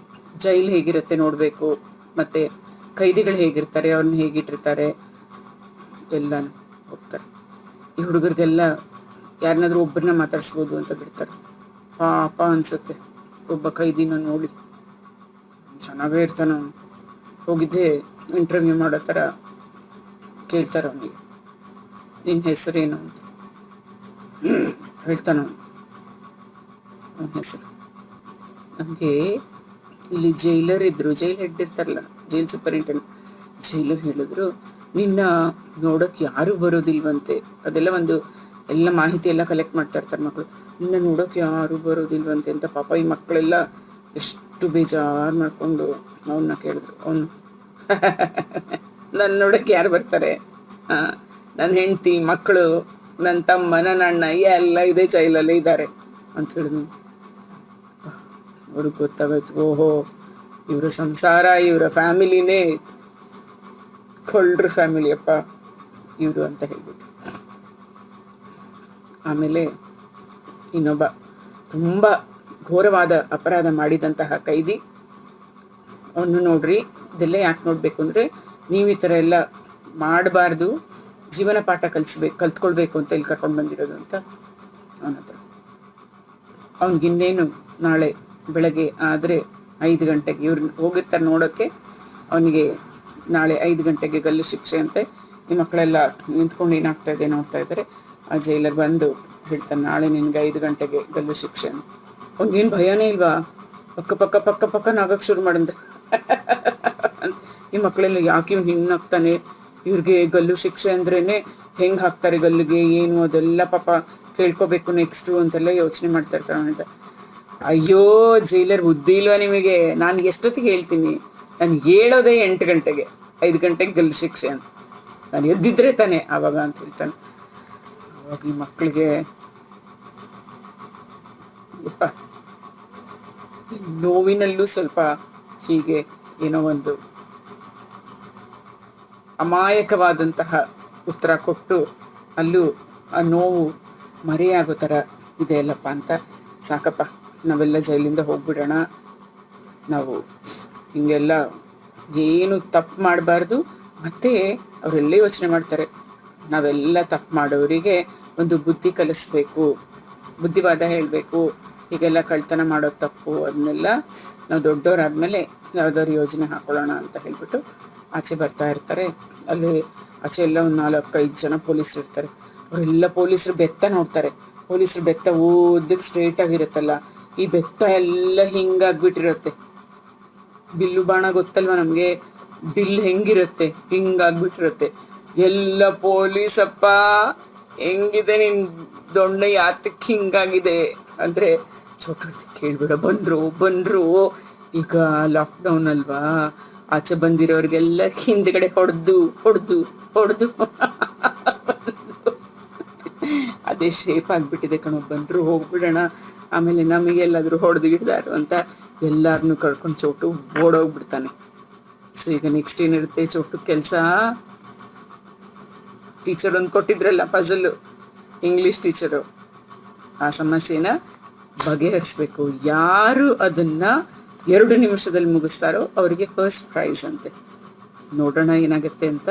ಜೈಲ್ ಹೇಗಿರುತ್ತೆ ನೋಡಬೇಕು, ಮತ್ತು ಕೈದಿಗಳು ಹೇಗಿರ್ತಾರೆ, ಅವ್ರನ್ನ ಹೇಗಿಟ್ಟಿರ್ತಾರೆ ಎಲ್ಲ ಹೋಗ್ತಾರೆ. ಈ ಹುಡುಗರಿಗೆಲ್ಲ ಯಾರನ್ನಾದ್ರೂ ಒಬ್ಬರನ್ನ ಮಾತಾಡಿಸ್ಬೋದು ಅಂತ ಬಿಡ್ತಾರೆ. ಪಾಪ ಅನಿಸುತ್ತೆ ಒಬ್ಬ ಕೈದಿನ ನೋಡಿ, ಚೆನ್ನಾಗೇ ಇರ್ತಾನೆ ಅವನು. ಹೋಗಿದ್ದೆ ಇಂಟರ್ವ್ಯೂ ಮಾಡೋ ಥರ ಕೇಳ್ತಾರೆ ಅವನಿಗೆ, ನಿನ್ನ ಹೆಸರೇನು ಅಂತ ಹೇಳ್ತಾನ ಅವನ ಹೆಸರು. ನಮಗೆ ಇಲ್ಲಿ ಜೈಲರ್ ಇದ್ದರು, ಜೈಲ್ ಹೆಡ್ ಇರ್ತಾರಲ್ಲ, ಜೈಲ್ ಸೂಪರಿಂಟೆಂಡೆಂಟ್, ಜೈಲರ್ ಹೇಳಿದ್ರು, ನಿನ್ನ ನೋಡೋಕ್ಕೆ ಯಾರೂ ಬರೋದಿಲ್ವಂತೆ. ಅದೆಲ್ಲ ಒಂದು ಎಲ್ಲ ಮಾಹಿತಿ ಎಲ್ಲ ಕಲೆಕ್ಟ್ ಮಾಡ್ತಾ ಇರ್ತಾರೆ ಮಕ್ಕಳು. ನಿನ್ನ ನೋಡೋಕೆ ಯಾರೂ ಬರೋದಿಲ್ವಂತೆ ಅಂತ. ಪಾಪ ಈ ಮಕ್ಕಳೆಲ್ಲ ಎಷ್ಟು ಬೇಜಾರು ಮಾಡಿಕೊಂಡು ಅವನ್ನ ಕೇಳಿದ್ರು. ಅವನು ನನ್ನ ನೋಡೋಕ್ಕೆ ಯಾರು ಬರ್ತಾರೆ, ನನ್ನ ಹೆಂಡತಿ, ಮಕ್ಕಳು, ನನ್ನ ತಮ್ಮ, ನನ್ನ ಅಣ್ಣ ಎಲ್ಲ ಇದೇ ಜೈಲಲ್ಲೇ ಇದ್ದಾರೆ ಅಂತ ಹೇಳಿದ್ನು. ಅವ್ರಿಗೆ ಗೊತ್ತಾಗೋಯ್ತು, ಓಹೋ ಇವರ ಸಂಸಾರ, ಇವರ ಫ್ಯಾಮಿಲಿನೇ ಕೊಳ್ರ ಫ್ಯಾಮಿಲಿಯಪ್ಪ ಇವರು ಅಂತ ಹೇಳ್ಬಿಟ್ಟು. ಆಮೇಲೆ ಇನ್ನೊಬ್ಬ ತುಂಬ ಘೋರವಾದ ಅಪರಾಧ ಮಾಡಿದಂತಹ ಕೈದಿ, ಅವನು ನೋಡ್ರಿ, ಇದೆಲ್ಲ ಯಾಕೆ ನೋಡಬೇಕು ಅಂದರೆ, ನೀವು ಈ ಥರ ಎಲ್ಲ ಮಾಡಬಾರ್ದು, ಜೀವನ ಪಾಠ ಕಲ್ತ್ಕೊಳ್ಬೇಕು ಅಂತ ಇಲ್ಲಿ ಕರ್ಕೊಂಡು ಬಂದಿರೋದು ಅಂತ ಅವನ ಹತ್ರ. ಅವನಿಗಿನ್ನೇನು ನಾಳೆ ಬೆಳಗ್ಗೆ ಆದರೆ 5 ಗಂಟೆಗೆ ಇವ್ರು ಹೋಗಿರ್ತಾರೆ ನೋಡೋಕ್ಕೆ, ಅವನಿಗೆ ನಾಳೆ 5 ಗಂಟೆಗೆ ಗಲ್ಲು ಶಿಕ್ಷೆ ಅಂತೆ. ಈ ಮಕ್ಕಳೆಲ್ಲ ನಿಂತ್ಕೊಂಡು ಏನಾಗ್ತಾ ಇದೆ ನೋಡ್ತಾ ಇದ್ದಾರೆ. ಆ ಜೈಲರ್ ಬಂದು ಹೇಳ್ತಾನೆ, ನಾಳೆ ನಿನ್ಗೆ 5 ಗಂಟೆಗೆ ಗಲ್ಲು ಶಿಕ್ಷೆ ಅಂತ. ಅವ್ನಿಗೇನು ಭಯನೇ ಇಲ್ವಾ, ಪಕ್ಕ ಪಕ್ಕ ಪಕ್ಕ ಪಕ್ಕ ನಾಗಕ್ಕೆ ಶುರು ಮಾಡಿದ್ರೆ ಈ ಮಕ್ಕಳೆಲ್ಲ ಯಾಕೆ ಇವ್ನು ಹಿಂಗಾಗ್ತಾನೆ, ಇವ್ರಿಗೆ ಗಲ್ಲು ಶಿಕ್ಷೆ ಅಂದ್ರೇ ಹೆಂಗೆ ಹಾಕ್ತಾರೆ ಗಲ್ಲಿಗೆ ಏನು, ಅದೆಲ್ಲ ಪಾಪ ಕೇಳ್ಕೊಬೇಕು ನೆಕ್ಸ್ಟು ಅಂತೆಲ್ಲ ಯೋಚನೆ ಮಾಡ್ತಾ ಇರ್ತಾರೆ ಅಂತ. ಅಯ್ಯೋ ಜೈಲರ್ ಬುದ್ಧಿ ಇಲ್ವಾ ನಿಮಗೆ, ನಾನು ಎಷ್ಟೊತ್ತಿಗೆ ಹೇಳ್ತೀನಿ, ನಾನು ಹೇಳೋದೇ 8 ಗಂಟೆಗೆ, 5 ಗಂಟೆಗೆ ಗಲ್ಲು ಶಿಕ್ಷೆ ಅಂತ, ನಾನು ಎದ್ದಿದ್ರೆ ತಾನೆ ಆವಾಗ ಅಂತ ಹೇಳ್ತಾನೆ. ಅವಾಗ ಈ ಮಕ್ಕಳಿಗೆ ಯಪ್ಪ ನೋವಿನಲ್ಲೂ ಸ್ವಲ್ಪ ಹೀಗೆ ಏನೋ ಒಂದು ಅಮಾಯಕವಾದಂತಹ ಉತ್ತರ ಕೊಟ್ಟು ಅಲ್ಲೂ ಆ ನೋವು ಮರೆಯಾಗೋ ಥರ ಇದೆ ಅಲ್ಲಪ್ಪ ಅಂತ ಸಾಕಪ್ಪ ನಾವೆಲ್ಲ ಜೈಲಿಂದ ಹೋಗ್ಬಿಡೋಣ, ನಾವು ಹಿಂಗೆಲ್ಲ ಏನು ತಪ್ಪು ಮಾಡಬಾರ್ದು. ಮತ್ತು ಅವರೆಲ್ಲ ಯೋಚನೆ ಮಾಡ್ತಾರೆ, ನಾವೆಲ್ಲ ತಪ್ಪು ಮಾಡೋರಿಗೆ ಒಂದು ಬುದ್ಧಿ ಕಲಿಸ್ಬೇಕು, ಬುದ್ಧಿವಾದ ಹೇಳಬೇಕು, ಹೀಗೆಲ್ಲ ಕಳ್ತನ ಮಾಡೋದು ತಪ್ಪು, ಅದನ್ನೆಲ್ಲ ನಾವು ದೊಡ್ಡವರಾದ್ಮೇಲೆ ಯಾವುದಾದ್ರು ಯೋಜನೆ ಹಾಕೊಳ್ಳೋಣ ಅಂತ ಹೇಳ್ಬಿಟ್ಟು ಆಚೆ ಬರ್ತಾ ಇರ್ತಾರೆ. ಅಲ್ಲಿ ಆಚೆ ಎಲ್ಲ ಒಂದು 4-5 ಜನ ಪೊಲೀಸರು ಇರ್ತಾರೆ. ಅವರೆಲ್ಲ ಪೊಲೀಸರು ಬೆತ್ತ ನೋಡ್ತಾರೆ. ಪೊಲೀಸರು ಬೆತ್ತ ಓದಕ್ಕೆ ಸ್ಟ್ರೇಟಾಗಿರುತ್ತಲ್ಲ, ಈ ಬೆತ್ತ ಎಲ್ಲ ಹಿಂಗಾಗ್ಬಿಟ್ಟಿರುತ್ತೆ. ಬಿಲ್ಲು ಬಾಣ ಗೊತ್ತಲ್ವ ನಮಗೆ, ಬಿಲ್ ಹೆಂಗಿರುತ್ತೆ ಹಿಂಗಾಗ್ಬಿಟ್ಟಿರುತ್ತೆ. ಎಲ್ಲ ಪೊಲೀಸಪ್ಪ ಹೆಂಗಿದೆ ನಿನ್ ದೊಣ್ಣೆ ಯಾತಕ್ಕೆ ಹಿಂಗಾಗಿದೆ ಅಂದರೆ ಚೋಟು ಕೇಳ್ಬಿಡ, ಬಂದ್ರು ಈಗ ಲಾಕ್ಡೌನ್ ಅಲ್ವಾ, ಆಚೆ ಬಂದಿರೋರಿಗೆಲ್ಲ ಹಿಂದ್ಗಡೆ ಹೊಡೆದು ಅದೇ ಶೇಪ್ ಆಗಿಬಿಟ್ಟಿದೆ ಕಣೋ, ಬಂದರು ಹೋಗ್ಬಿಡೋಣ, ಆಮೇಲೆ ನಮಗೆಲ್ಲಾದರೂ ಹೊಡೆದು ಗಿಡ್ದಾರು ಅಂತ ಎಲ್ಲರನ್ನೂ ಕಳ್ಕೊಂಡು ಚೋಟು ಓಡೋಗ್ಬಿಡ್ತಾನೆ. ಸೊ ಈಗ ನೆಕ್ಸ್ಟ್ ಏನಿರುತ್ತೆ ಚೋಟು ಕೆಲಸ, ಟೀಚರ್ ಒಂದು ಕೊಟ್ಟಿದ್ರಲ್ಲ ಪಜಲ್ಲು, ಇಂಗ್ಲೀಷ್ ಟೀಚರು, ಆ ಸಮಸ್ಯೆನ ಬಗೆಹರಿಸ್ಬೇಕು. ಯಾರು ಅದನ್ನು 2 ನಿಮಿಷದಲ್ಲಿ ಮುಗಿಸ್ತಾರೋ ಅವರಿಗೆ ಫಸ್ಟ್ ಪ್ರೈಸ್ ಅಂತೆ. ನೋಡೋಣ ಏನಾಗುತ್ತೆ ಅಂತ.